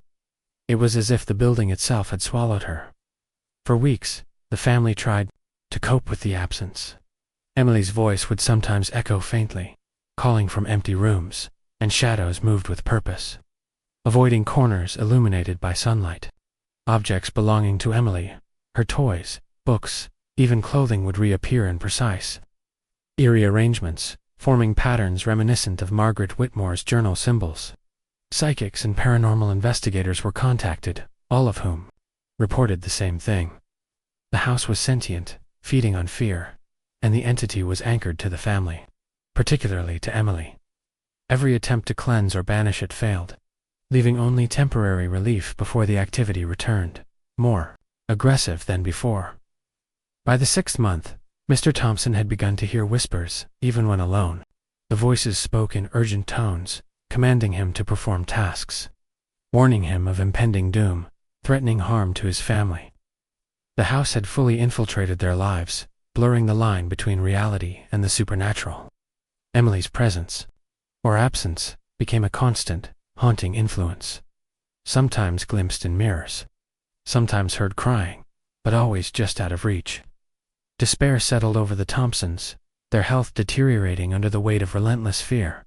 [SPEAKER 1] It was as if the building itself had swallowed her. For weeks, the family tried to cope with the absence. Emily's voice would sometimes echo faintly, calling from empty rooms, and shadows moved with purpose, avoiding corners illuminated by sunlight. Objects belonging to Emily, her toys, books, even clothing would reappear in precise, eerie arrangements, forming patterns reminiscent of Margaret Whitmore's journal symbols. Psychics and paranormal investigators were contacted, all of whom reported the same thing. The house was sentient, feeding on fear, and the entity was anchored to the family, particularly to Emily. Every attempt to cleanse or banish it failed, leaving only temporary relief before the activity returned, more aggressive than before. By the 6th month, Mr. Thompson had begun to hear whispers, even when alone. The voices spoke in urgent tones, commanding him to perform tasks, warning him of impending doom, threatening harm to his family. The house had fully infiltrated their lives, blurring the line between reality and the supernatural. Emily's presence, or absence, became a constant, haunting influence. Sometimes glimpsed in mirrors, sometimes heard crying, but always just out of reach. Despair settled over the Thompsons, their health deteriorating under the weight of relentless fear.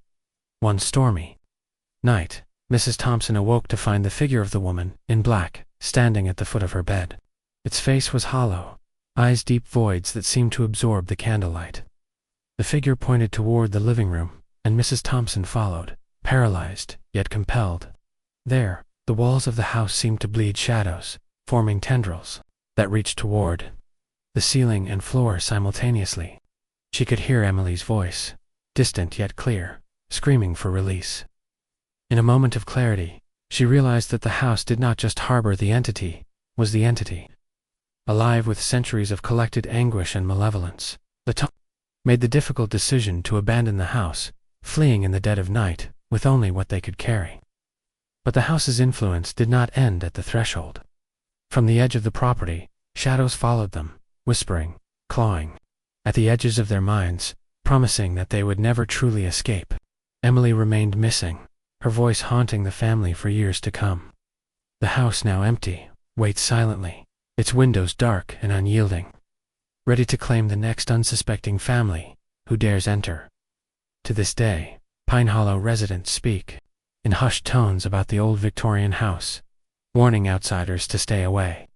[SPEAKER 1] One stormy night, Mrs. Thompson awoke to find the figure of the woman, in black, standing at the foot of her bed. Its face was hollow, eyes deep voids that seemed to absorb the candlelight. The figure pointed toward the living room, and Mrs. Thompson followed, paralyzed, yet compelled. There, the walls of the house seemed to bleed shadows, forming tendrils that reached toward the ceiling and floor simultaneously. She could hear Emily's voice, distant yet clear, screaming for release. In a moment of clarity, she realized that the house did not just harbor the entity, was the entity. Alive with centuries of collected anguish and malevolence, the Thompsons made the difficult decision to abandon the house, fleeing in the dead of night, with only what they could carry. But the house's influence did not end at the threshold. From the edge of the property, shadows followed them, whispering, clawing at the edges of their minds, promising that they would never truly escape. Emily remained missing, her voice haunting the family for years to come. The house, now empty, waits silently, its windows dark and unyielding, ready to claim the next unsuspecting family who dares enter. To this day, Pine Hollow residents speak in hushed tones about the old Victorian house, warning outsiders to stay away.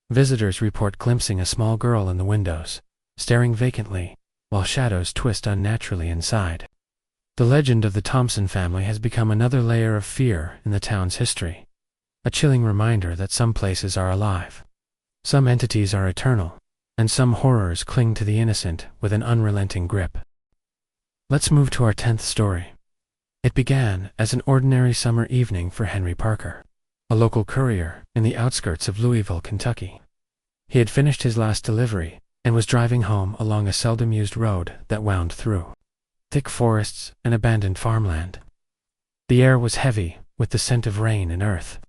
[SPEAKER 1] Visitors report glimpsing a small girl in the windows, staring vacantly, while shadows twist unnaturally inside. The legend of the Thompson family has become another layer of fear in the town's history, a chilling reminder that some places are alive, some entities are eternal, and some horrors cling to the innocent with an unrelenting grip. Let's move to our 10th story. It began as an ordinary summer evening for Henry Parker, a local courier in the outskirts of Louisville, Kentucky. He had finished his last delivery and was driving home along a seldom used road that wound through thick forests and abandoned farmland. The air was heavy with the scent of rain and earth,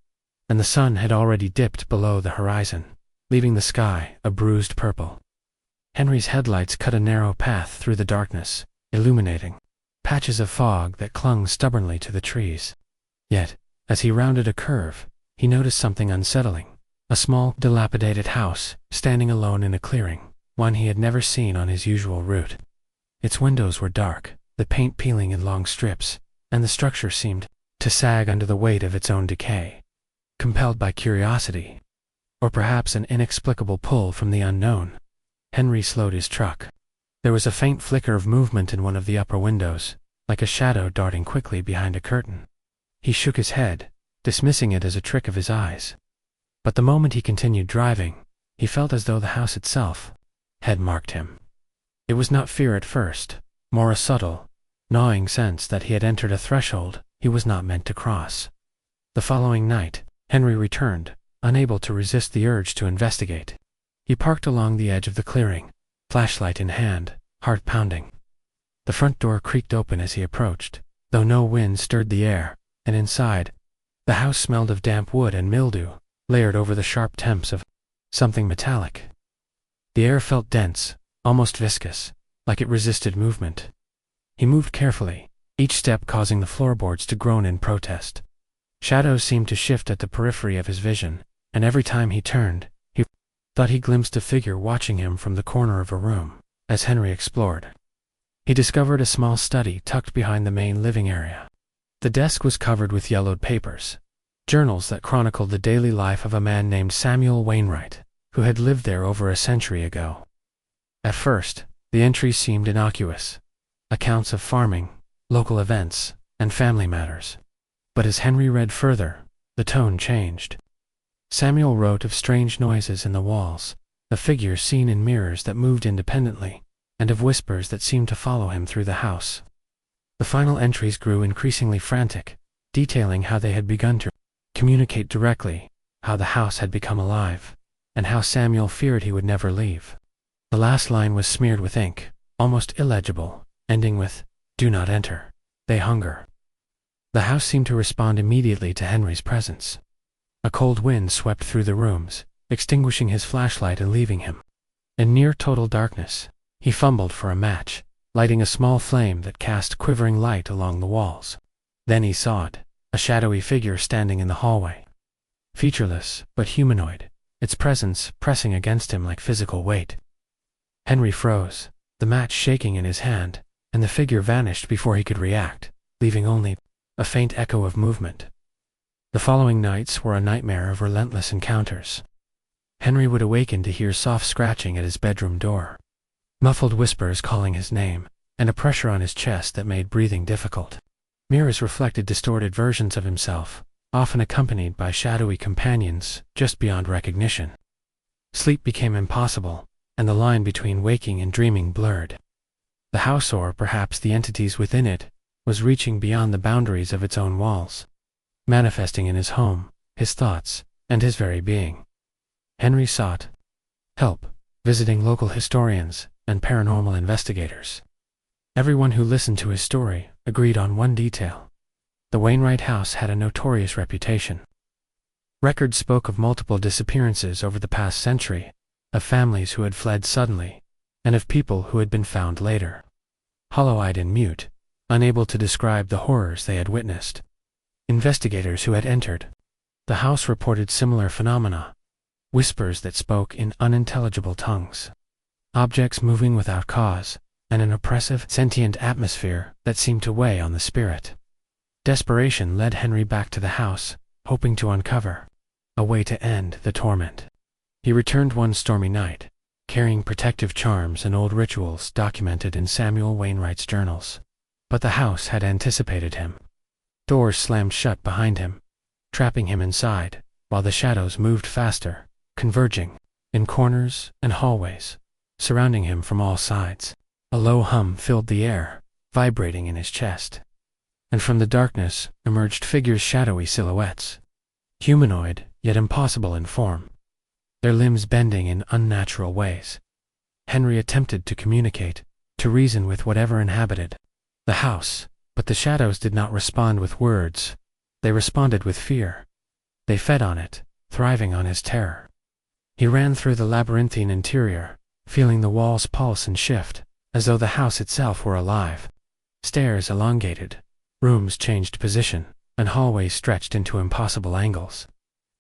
[SPEAKER 1] and the sun had already dipped below the horizon, leaving the sky a bruised purple. Henry's headlights cut a narrow path through the darkness, illuminating patches of fog that clung stubbornly to the trees. Yet, as he rounded a curve, he noticed something unsettling. A small, dilapidated house, standing alone in a clearing, one he had never seen on his usual route. Its windows were dark, the paint peeling in long strips, and the structure seemed to sag under the weight of its own decay. Compelled by curiosity, or perhaps an inexplicable pull from the unknown, Henry slowed his truck. There was a faint flicker of movement in one of the upper windows, like a shadow darting quickly behind a curtain. He shook his head, dismissing it as a trick of his eyes. But the moment he continued driving, he felt as though the house itself had marked him. It was not fear at first, more a subtle, gnawing sense that he had entered a threshold he was not meant to cross. The following night, Henry returned, unable to resist the urge to investigate. He parked along the edge of the clearing, flashlight in hand, heart pounding. The front door creaked open as he approached, though no wind stirred the air, and inside, the house smelled of damp wood and mildew, layered over the sharp temps of something metallic. The air felt dense, almost viscous, like it resisted movement. He moved carefully, each step causing the floorboards to groan in protest. Shadows seemed to shift at the periphery of his vision, and every time he turned, he thought he glimpsed a figure watching him from the corner of a room. As Henry explored, he discovered a small study tucked behind the main living area. The desk was covered with yellowed papers, journals that chronicled the daily life of a man named Samuel Wainwright, who had lived there over a century ago. At first, the entries seemed innocuous, accounts of farming, local events, and family matters. But as Henry read further, the tone changed. Samuel wrote of strange noises in the walls, of figures seen in mirrors that moved independently, and of whispers that seemed to follow him through the house. The final entries grew increasingly frantic, detailing how they had begun to communicate directly, how the house had become alive, and how Samuel feared he would never leave. The last line was smeared with ink, almost illegible, ending with, "Do not enter. They hunger." The house seemed to respond immediately to Henry's presence. A cold wind swept through the rooms, extinguishing his flashlight and leaving him In near total darkness, he fumbled for a match, lighting a small flame that cast quivering light along the walls. Then he saw it, a shadowy figure standing in the hallway. Featureless, but humanoid, its presence pressing against him like physical weight. Henry froze, the match shaking in his hand, and the figure vanished before he could react, leaving only a faint echo of movement. The following nights were a nightmare of relentless encounters. Henry would awaken to hear soft scratching at his bedroom door, muffled whispers calling his name, and a pressure on his chest that made breathing difficult. Mirrors reflected distorted versions of himself, often accompanied by shadowy companions just beyond recognition. Sleep became impossible, and the line between waking and dreaming blurred. The house, or perhaps the entities within it, was reaching beyond the boundaries of its own walls, manifesting in his home, his thoughts, and his very being. Henry sought help, visiting local historians and paranormal investigators. Everyone who listened to his story agreed on one detail. The Wainwright House had a notorious reputation. Records spoke of multiple disappearances over the past century, of families who had fled suddenly, and of people who had been found later, hollow-eyed and mute, unable to describe the horrors they had witnessed. Investigators who had entered the house reported similar phenomena, whispers that spoke in unintelligible tongues, objects moving without cause, and an oppressive, sentient atmosphere that seemed to weigh on the spirit. Desperation led Henry back to the house, hoping to uncover a way to end the torment. He returned one stormy night, carrying protective charms and old rituals documented in Samuel Wainwright's journals. But the house had anticipated him. Doors slammed shut behind him, trapping him inside, while the shadows moved faster, converging in corners and hallways, surrounding him from all sides. A low hum filled the air, vibrating in his chest. And from the darkness emerged figures, shadowy silhouettes, humanoid yet impossible in form, their limbs bending in unnatural ways. Henry attempted to communicate, to reason with whatever inhabited the house, but the shadows did not respond with words. They responded with fear. They fed on it, thriving on his terror. He ran through the labyrinthine interior, feeling the walls pulse and shift, as though the house itself were alive. Stairs elongated, rooms changed position, and hallways stretched into impossible angles.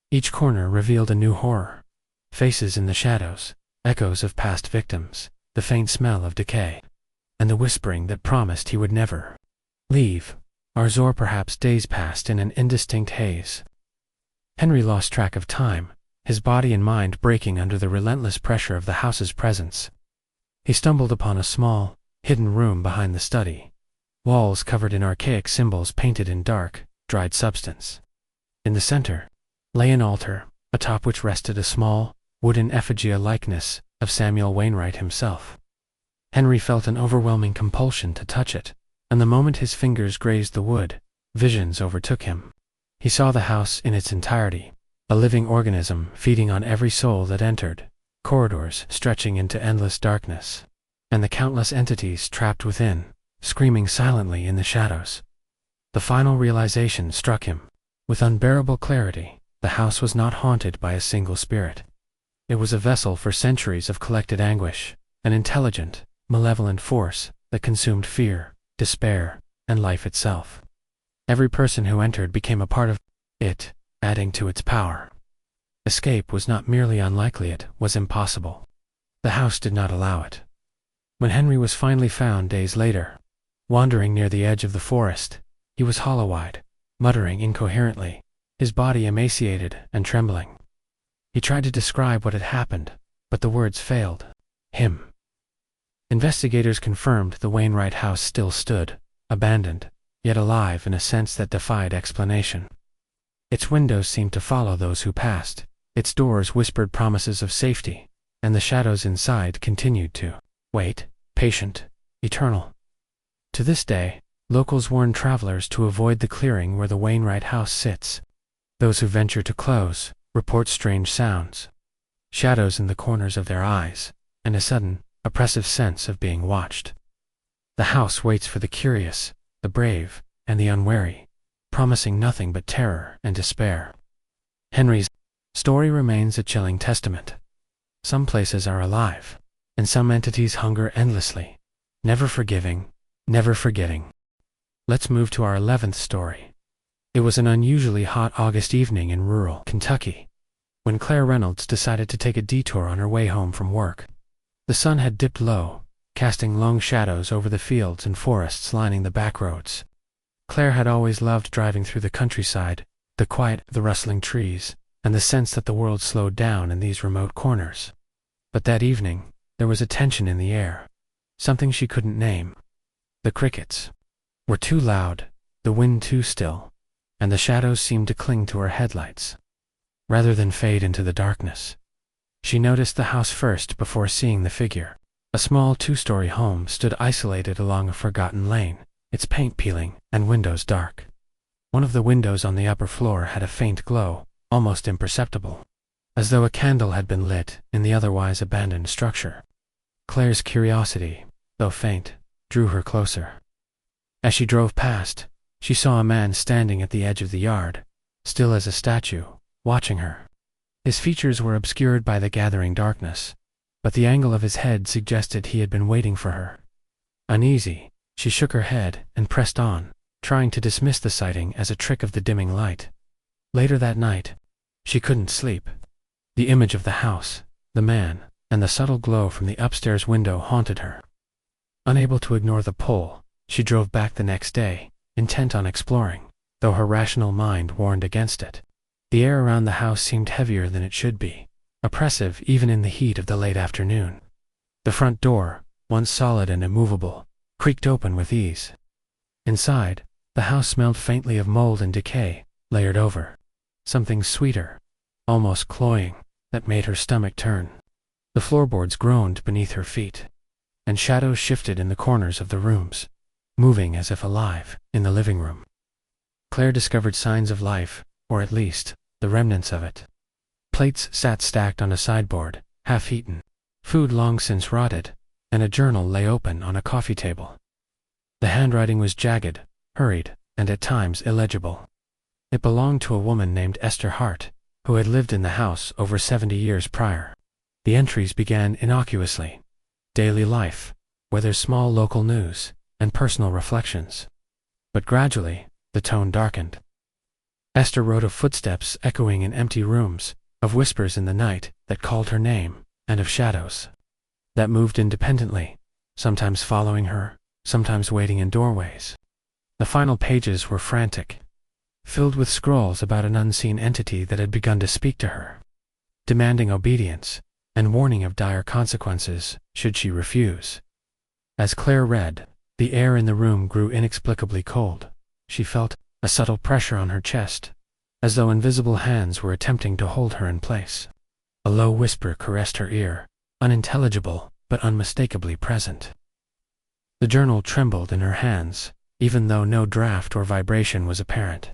[SPEAKER 1] Each corner revealed a new horror. Faces in the shadows, echoes of past victims, the faint smell of decay, and the whispering that promised he would never leave. Hours or perhaps days passed in an indistinct haze. Henry lost track of time, his body and mind breaking under the relentless pressure of the house's presence. He stumbled upon a small, hidden room behind the study, walls covered in archaic symbols painted in dark, dried substance. In the center lay an altar, atop which rested a small, wooden effigy, a likeness of Samuel Wainwright himself. Henry felt an overwhelming compulsion to touch it, and the moment his fingers grazed the wood, visions overtook him. He saw the house in its entirety, a living organism feeding on every soul that entered, corridors stretching into endless darkness, and the countless entities trapped within, screaming silently in the shadows. The final realization struck him. With unbearable clarity, the house was not haunted by a single spirit. It was a vessel for centuries of collected anguish, an intelligent, malevolent force that consumed fear, despair, and life itself. Every person who entered became a part of it, adding to its power. Escape was not merely unlikely, it was impossible. The house did not allow it. When Henry was finally found days later, wandering near the edge of the forest, he was hollow-eyed, muttering incoherently, his body emaciated and trembling. He tried to describe what had happened, but the words failed him. Investigators confirmed the Wainwright house still stood, abandoned, yet alive in a sense that defied explanation. Its windows seemed to follow those who passed, its doors whispered promises of safety, and the shadows inside continued to wait, patient, eternal. To this day, locals warn travelers to avoid the clearing where the Wainwright house sits. Those who venture to close report strange sounds, shadows in the corners of their eyes, and a sudden, oppressive sense of being watched. The house waits for the curious, the brave, and the unwary, promising nothing but terror and despair. Henry's story remains a chilling testament. Some places are alive, and some entities hunger endlessly, never forgiving, never forgetting. Let's move to our 11th story. It was an unusually hot August evening in rural Kentucky, when Claire Reynolds decided to take a detour on her way home from work. The sun had dipped low, casting long shadows over the fields and forests lining the back roads. Claire had always loved driving through the countryside, the quiet, the rustling trees, and the sense that the world slowed down in these remote corners. But that evening, there was a tension in the air, something she couldn't name. The crickets were too loud, the wind too still, and the shadows seemed to cling to her headlights, rather than fade into the darkness. She noticed the house first before seeing the figure. A small 2-story home stood isolated along a forgotten lane, its paint peeling and windows dark. One of the windows on the upper floor had a faint glow, almost imperceptible, as though a candle had been lit in the otherwise abandoned structure. Claire's curiosity, though faint, drew her closer. As she drove past, she saw a man standing at the edge of the yard, still as a statue, watching her. His features were obscured by the gathering darkness, but the angle of his head suggested he had been waiting for her. Uneasy, she shook her head and pressed on, trying to dismiss the sighting as a trick of the dimming light. Later that night, she couldn't sleep. The image of the house, the man, and the subtle glow from the upstairs window haunted her. Unable to ignore the pull, she drove back the next day, intent on exploring, though her rational mind warned against it. The air around the house seemed heavier than it should be, oppressive even in the heat of the late afternoon. The front door, once solid and immovable, creaked open with ease. Inside, the house smelled faintly of mold and decay, layered over something sweeter, almost cloying, that made her stomach turn. The floorboards groaned beneath her feet, and shadows shifted in the corners of the rooms, moving as if alive in the living room. Claire discovered signs of life, or at least, the remnants of it. Plates sat stacked on a sideboard, half-eaten, food long since rotted, and a journal lay open on a coffee table. The handwriting was jagged, hurried, and at times illegible. It belonged to a woman named Esther Hart, who had lived in the house over 70 years prior. The entries began innocuously: daily life, whether small local news, and personal reflections. But gradually, the tone darkened. Esther wrote of footsteps echoing in empty rooms, of whispers in the night that called her name, and of shadows that moved independently, sometimes following her, sometimes waiting in doorways. The final pages were frantic, filled with scrawls about an unseen entity that had begun to speak to her, demanding obedience, and warning of dire consequences should she refuse. As Claire read, the air in the room grew inexplicably cold. She felt a subtle pressure on her chest, as though invisible hands were attempting to hold her in place. A low whisper caressed her ear, unintelligible but unmistakably present. The journal trembled in her hands, even though no draft or vibration was apparent.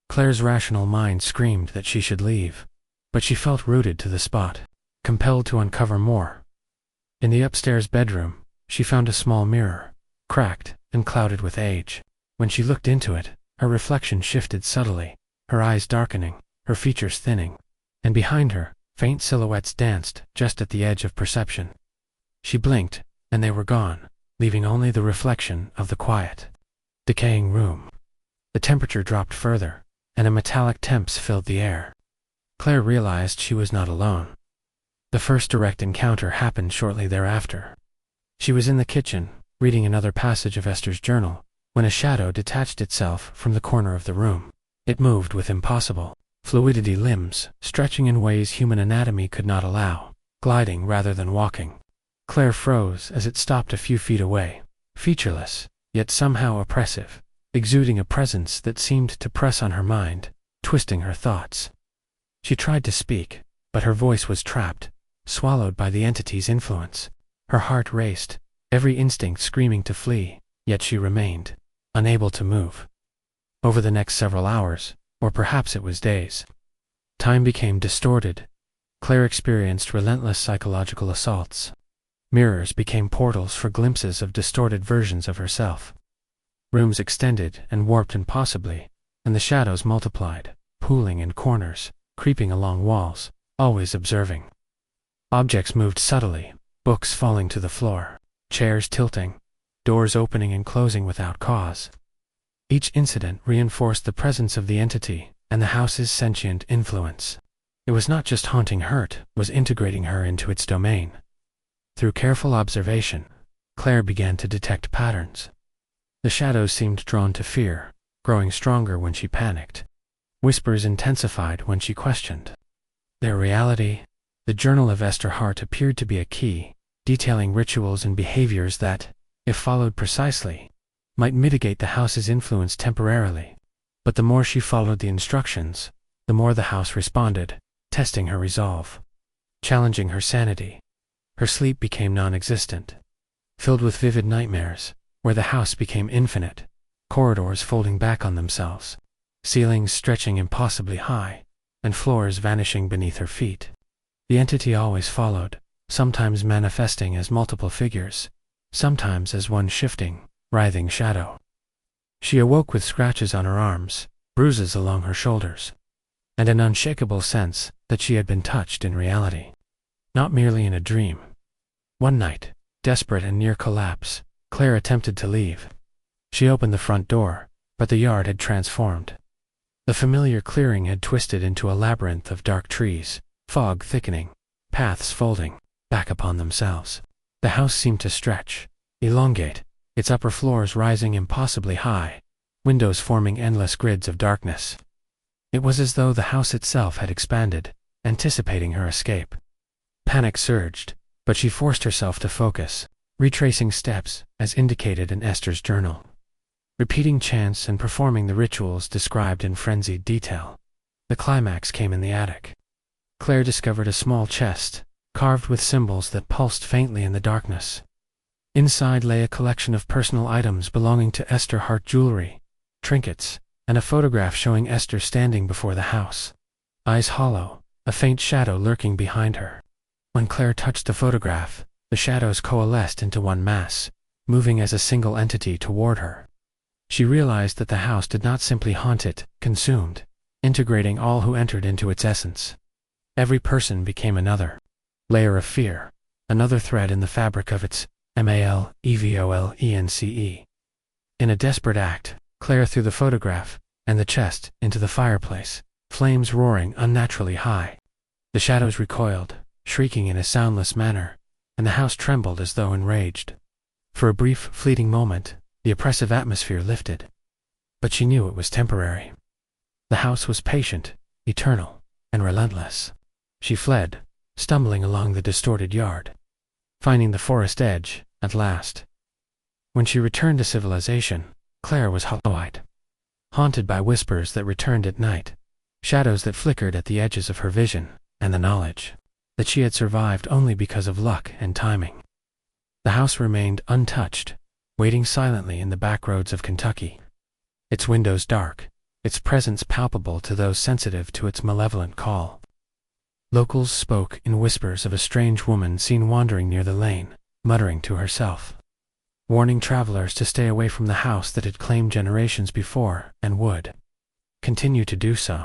[SPEAKER 1] Claire's rational mind screamed that she should leave, but she felt rooted to the spot, compelled to uncover more. In the upstairs bedroom, she found a small mirror, cracked and clouded with age. When she looked into it, her reflection shifted subtly, her eyes darkening, her features thinning, and behind her, faint silhouettes danced just at the edge of perception. She blinked, and they were gone, leaving only the reflection of the quiet, decaying room. The temperature dropped further, and a metallic temps filled the air. Claire realized she was not alone. The first direct encounter happened shortly thereafter. She was in the kitchen, reading another passage of Esther's journal, when a shadow detached itself from the corner of the room. It moved with impossible fluidity, limbs stretching in ways human anatomy could not allow, gliding rather than walking. Claire froze as it stopped a few feet away, featureless, yet somehow oppressive, exuding a presence that seemed to press on her mind, twisting her thoughts. She tried to speak, but her voice was trapped, swallowed by the entity's influence. Her heart raced, every instinct screaming to flee, yet she remained, unable to move. Over the next several hours, or perhaps it was days, time became distorted. Claire experienced relentless psychological assaults. Mirrors became portals for glimpses of distorted versions of herself. Rooms extended and warped impossibly, and the shadows multiplied, pooling in corners, creeping along walls, always observing. Objects moved subtly, books falling to the floor, chairs tilting, doors opening and closing without cause. Each incident reinforced the presence of the entity and the house's sentient influence. It was not just haunting her, it was integrating her into its domain. Through careful observation, Claire began to detect patterns. The shadows seemed drawn to fear, growing stronger when she panicked. Whispers intensified when she questioned their reality. The journal of Esther Hart appeared to be a key, detailing rituals and behaviors that, if followed precisely, might mitigate the house's influence temporarily. But the more she followed the instructions, the more the house responded, testing her resolve, challenging her sanity. Her sleep became non-existent, filled with vivid nightmares, where the house became infinite, corridors folding back on themselves, ceilings stretching impossibly high, and floors vanishing beneath her feet. The entity always followed, sometimes manifesting as multiple figures, sometimes as one shifting, writhing shadow. She awoke with scratches on her arms, bruises along her shoulders, and an unshakable sense that she had been touched in reality, not merely in a dream. One night, desperate and near collapse, Claire attempted to leave. She opened the front door, but the yard had transformed. The familiar clearing had twisted into a labyrinth of dark trees, fog thickening, paths folding back upon themselves. The house seemed to stretch, elongate, its upper floors rising impossibly high, windows forming endless grids of darkness. It was as though the house itself had expanded, anticipating her escape. Panic surged, but she forced herself to focus, retracing steps as indicated in Esther's journal, repeating chants and performing the rituals described in frenzied detail. The climax came in the attic. Claire discovered a small chest, carved with symbols that pulsed faintly in the darkness. Inside lay a collection of personal items belonging to Esther Hart, jewelry, trinkets, and a photograph showing Esther standing before the house, eyes hollow, a faint shadow lurking behind her. When Claire touched the photograph, the shadows coalesced into one mass, moving as a single entity toward her. She realized that the house did not simply haunt it, consumed, integrating all who entered into its essence. Every person became another layer of fear, another thread in the fabric of its malevole. In a desperate act, Claire threw the photograph and the chest into the fireplace, flames roaring unnaturally high. The shadows recoiled, shrieking in a soundless manner, and the house trembled as though enraged. For a brief, fleeting moment, the oppressive atmosphere lifted. But she knew it was temporary. The house was patient, eternal, and relentless. She fled, stumbling along the distorted yard, finding the forest edge at last. When she returned to civilization, Claire was hollow-eyed, haunted by whispers that returned at night, shadows that flickered at the edges of her vision, and the knowledge that she had survived only because of luck and timing. The house remained untouched, waiting silently in the back roads of Kentucky, its windows dark, its presence palpable to those sensitive to its malevolent call. Locals spoke in whispers of a strange woman seen wandering near the lane, muttering to herself, warning travelers to stay away from the house that had claimed generations before and would continue to do so.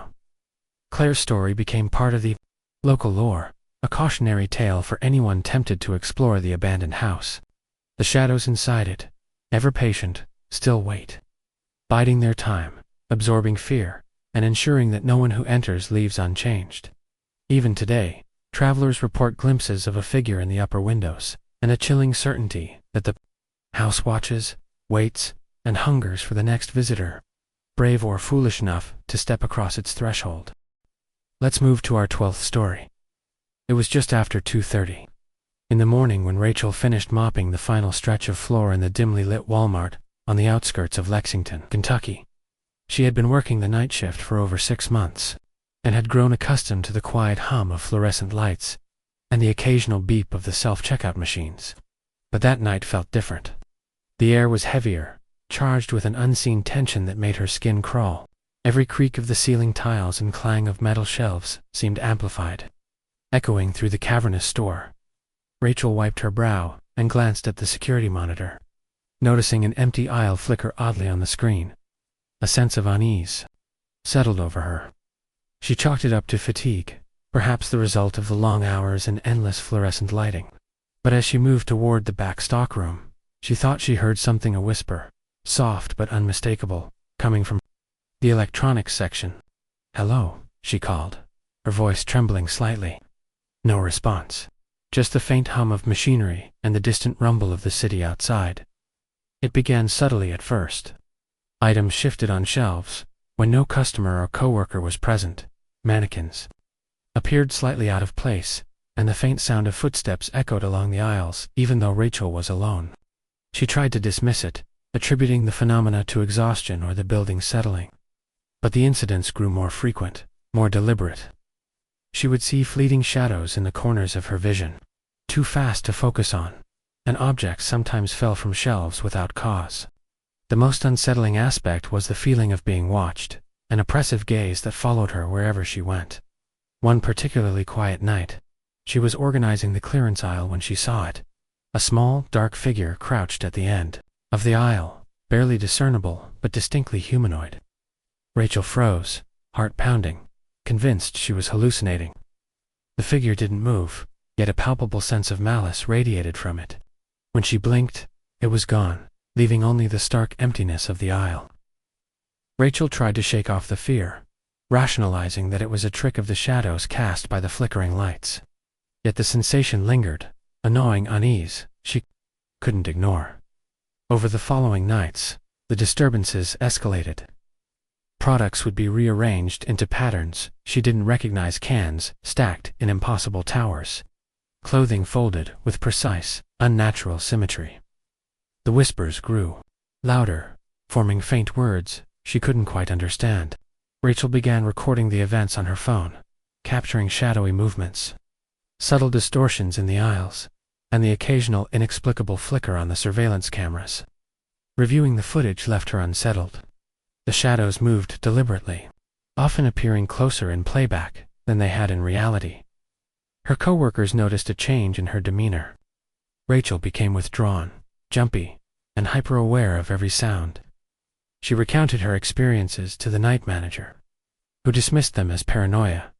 [SPEAKER 1] Claire's story became part of the local lore, a cautionary tale for anyone tempted to explore the abandoned house. The shadows inside it, ever patient, still wait, biding their time, absorbing fear, and ensuring that no one who enters leaves unchanged. Even today, travelers report glimpses of a figure in the upper windows, and a chilling certainty that the house watches, waits, and hungers for the next visitor, brave or foolish enough to step across its threshold. Let's move to our 12th story. It was just after 2:30 in the morning when Rachel finished mopping the final stretch of floor in the dimly lit Walmart on the outskirts of Lexington, Kentucky. She had been working the night shift for over 6 months, and had grown accustomed to the quiet hum of fluorescent lights and the occasional beep of the self-checkout machines. But that night felt different. The air was heavier, charged with an unseen tension that made her skin crawl. Every creak of the ceiling tiles and clang of metal shelves seemed amplified, echoing through the cavernous store. Rachel wiped her brow and glanced at the security monitor, noticing an empty aisle flicker oddly on the screen. A sense of unease settled over her. She chalked it up to fatigue, perhaps the result of the long hours and endless fluorescent lighting. But as she moved toward the back stockroom, she thought she heard something, a whisper, soft but unmistakable, coming from the electronics section. "Hello," she called, her voice trembling slightly. No response. Just the faint hum of machinery and the distant rumble of the city outside. It began subtly at first. Items shifted on shelves. When no customer or coworker was present, mannequins appeared slightly out of place, and the faint sound of footsteps echoed along the aisles, even though Rachel was alone. She tried to dismiss it, attributing the phenomena to exhaustion or the building settling. But the incidents grew more frequent, more deliberate. She would see fleeting shadows in the corners of her vision, too fast to focus on, and objects sometimes fell from shelves without cause. The most unsettling aspect was the feeling of being watched, an oppressive gaze that followed her wherever she went. One particularly quiet night, she was organizing the clearance aisle when she saw it. A small, dark figure crouched at the end of the aisle, barely discernible but distinctly humanoid. Rachel froze, heart pounding, convinced she was hallucinating. The figure didn't move, yet a palpable sense of malice radiated from it. When she blinked, it was gone, leaving only the stark emptiness of the aisle. Rachel tried to shake off the fear, rationalizing that it was a trick of the shadows cast by the flickering lights. Yet the sensation lingered, a gnawing unease she couldn't ignore. Over the following nights, the disturbances escalated. Products would be rearranged into patterns she didn't recognize, cans stacked in impossible towers, clothing folded with precise, unnatural symmetry. The whispers grew louder, forming faint words she couldn't quite understand. Rachel began recording the events on her phone, capturing shadowy movements, subtle distortions in the aisles, and the occasional inexplicable flicker on the surveillance cameras. Reviewing the footage left her unsettled. The shadows moved deliberately, often appearing closer in playback than they had in reality. Her coworkers noticed a change in her demeanor. Rachel became withdrawn, jumpy, and hyper-aware of every sound. She recounted her experiences to the night manager, who dismissed them as paranoia,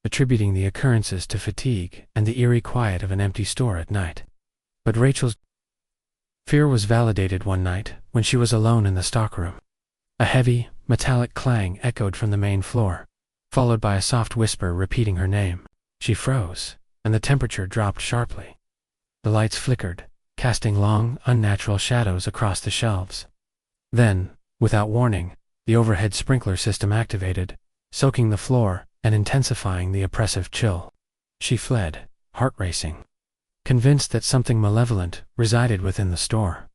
[SPEAKER 1] attributing the occurrences to fatigue and the eerie quiet of an empty store at night. But Rachel's fear was validated one night when she was alone in the stockroom. A heavy, metallic clang echoed from the main floor, followed by a soft whisper repeating her name. She froze, and the temperature dropped sharply. The lights flickered, casting long, unnatural shadows across the shelves. Then, without warning, the overhead sprinkler system activated, soaking the floor and intensifying the oppressive chill. She fled, heart racing, convinced that something malevolent resided within the store.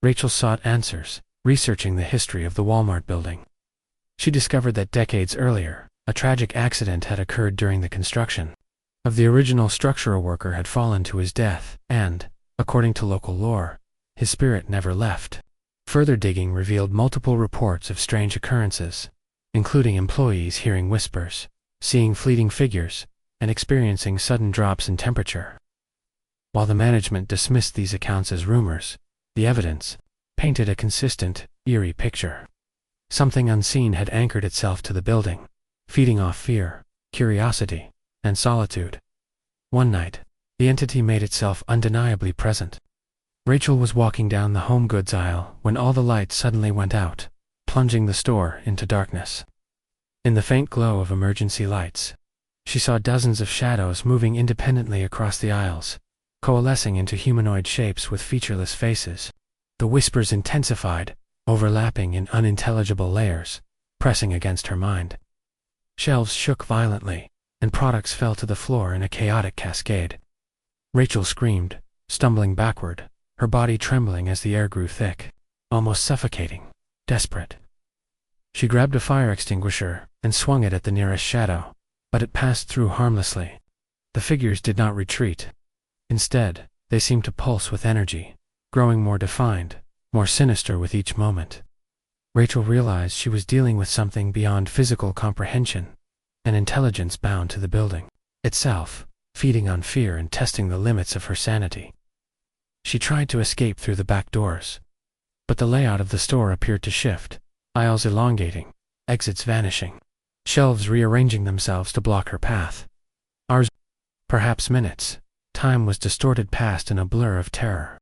[SPEAKER 1] Rachel sought answers, researching the history of the Walmart building. She discovered that decades earlier, a tragic accident had occurred during the construction. The original structural worker had fallen to his death, and, according to local lore, his spirit never left. Further digging revealed multiple reports of strange occurrences, including employees hearing whispers, seeing fleeting figures, and experiencing sudden drops in temperature. While the management dismissed these accounts as rumors, the evidence painted a consistent, eerie picture. Something unseen had anchored itself to the building, feeding off fear, curiosity, and solitude. One night, the entity made itself undeniably present. Rachel was walking down the home goods aisle when all the lights suddenly went out, plunging the store into darkness. In the faint glow of emergency lights, she saw dozens of shadows moving independently across the aisles, coalescing into humanoid shapes with featureless faces. The whispers intensified, overlapping in unintelligible layers, pressing against her mind. Shelves shook violently, and products fell to the floor in a chaotic cascade. Rachel screamed, stumbling backward, her body trembling as the air grew thick, almost suffocating, desperate. She grabbed a fire extinguisher and swung it at the nearest shadow, but it passed through harmlessly. The figures did not retreat. Instead, they seemed to pulse with energy, growing more defined, more sinister with each moment. Rachel realized she was dealing with something beyond physical comprehension, an intelligence bound to the building itself, feeding on fear and testing the limits of her sanity. She tried to escape through the back doors, but the layout of the store appeared to shift, aisles elongating, exits vanishing, shelves rearranging themselves to block her path. Hours, perhaps minutes, Time was distorted past in a blur of terror.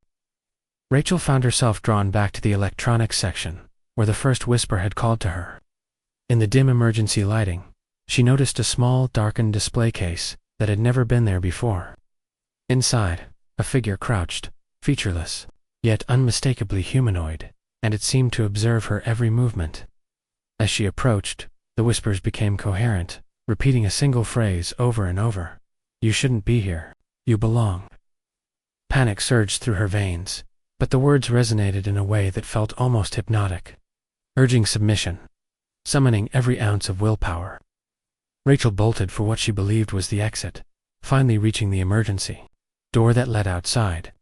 [SPEAKER 1] Rachel found herself drawn back to the electronics section, where the first whisper had called to her. In the dim emergency lighting, she noticed a small, darkened display case that had never been there before. Inside, a figure crouched, featureless, yet unmistakably humanoid, and it seemed to observe her every movement. As she approached, the whispers became coherent, repeating a single phrase over and over. "You shouldn't be here. You belong." Panic surged through her veins, but the words resonated in a way that felt almost hypnotic, urging submission, summoning every ounce of willpower. Rachel bolted for what she believed was the exit, finally reaching the emergency door that led outside.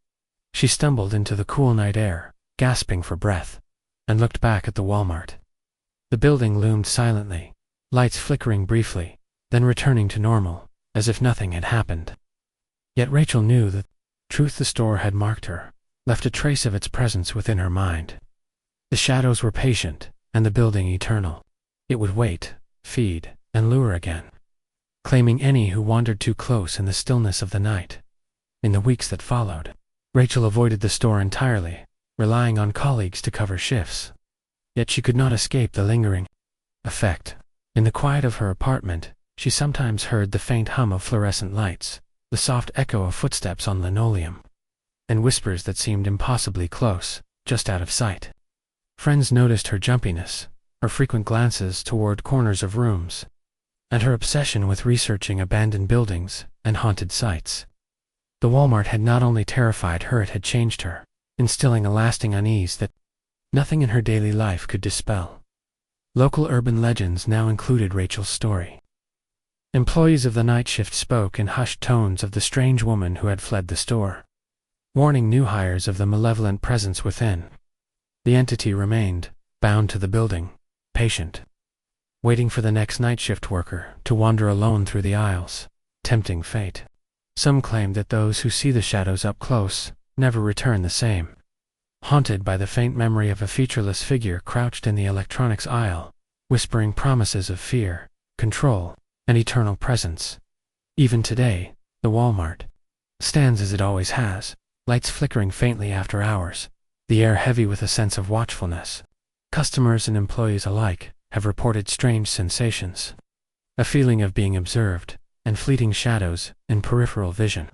[SPEAKER 1] She stumbled into the cool night air, gasping for breath, and looked back at the Walmart. The building loomed silently, lights flickering briefly, then returning to normal, as if nothing had happened. Yet Rachel knew that the store had marked her, left a trace of its presence within her mind. The shadows were patient, and the building eternal. It would wait, feed, and lure again, claiming any who wandered too close in the stillness of the night. In the weeks that followed, Rachel avoided the store entirely, relying on colleagues to cover shifts. Yet she could not escape the lingering effect. In the quiet of her apartment, she sometimes heard the faint hum of fluorescent lights, the soft echo of footsteps on linoleum, and whispers that seemed impossibly close, just out of sight. Friends noticed her jumpiness, her frequent glances toward corners of rooms, and her obsession with researching abandoned buildings and haunted sites. The Walmart had not only terrified her, it had changed her, instilling a lasting unease that nothing in her daily life could dispel. Local urban legends now included Rachel's story. Employees of the night shift spoke in hushed tones of the strange woman who had fled the store, warning new hires of the malevolent presence within. The entity remained, bound to the building, patient, waiting for the next night shift worker to wander alone through the aisles, tempting fate. Some claimed that those who see the shadows up close never return the same, haunted by the faint memory of a featureless figure crouched in the electronics aisle, whispering promises of fear, control, and eternal presence. Even today, the Walmart stands as it always has, lights flickering faintly after hours, the air heavy with a sense of watchfulness. Customers and employees alike have reported strange sensations, a feeling of being observed, and fleeting shadows in peripheral vision.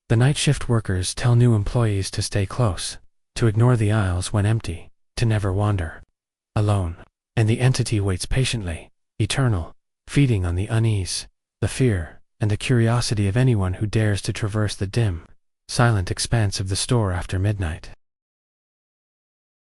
[SPEAKER 1] The night shift workers tell new employees to stay close, to ignore the aisles when empty, to never wander alone, and the entity waits patiently, eternal, feeding on the unease, the fear, and the curiosity of anyone who dares to traverse the dim, silent expanse of the store after midnight.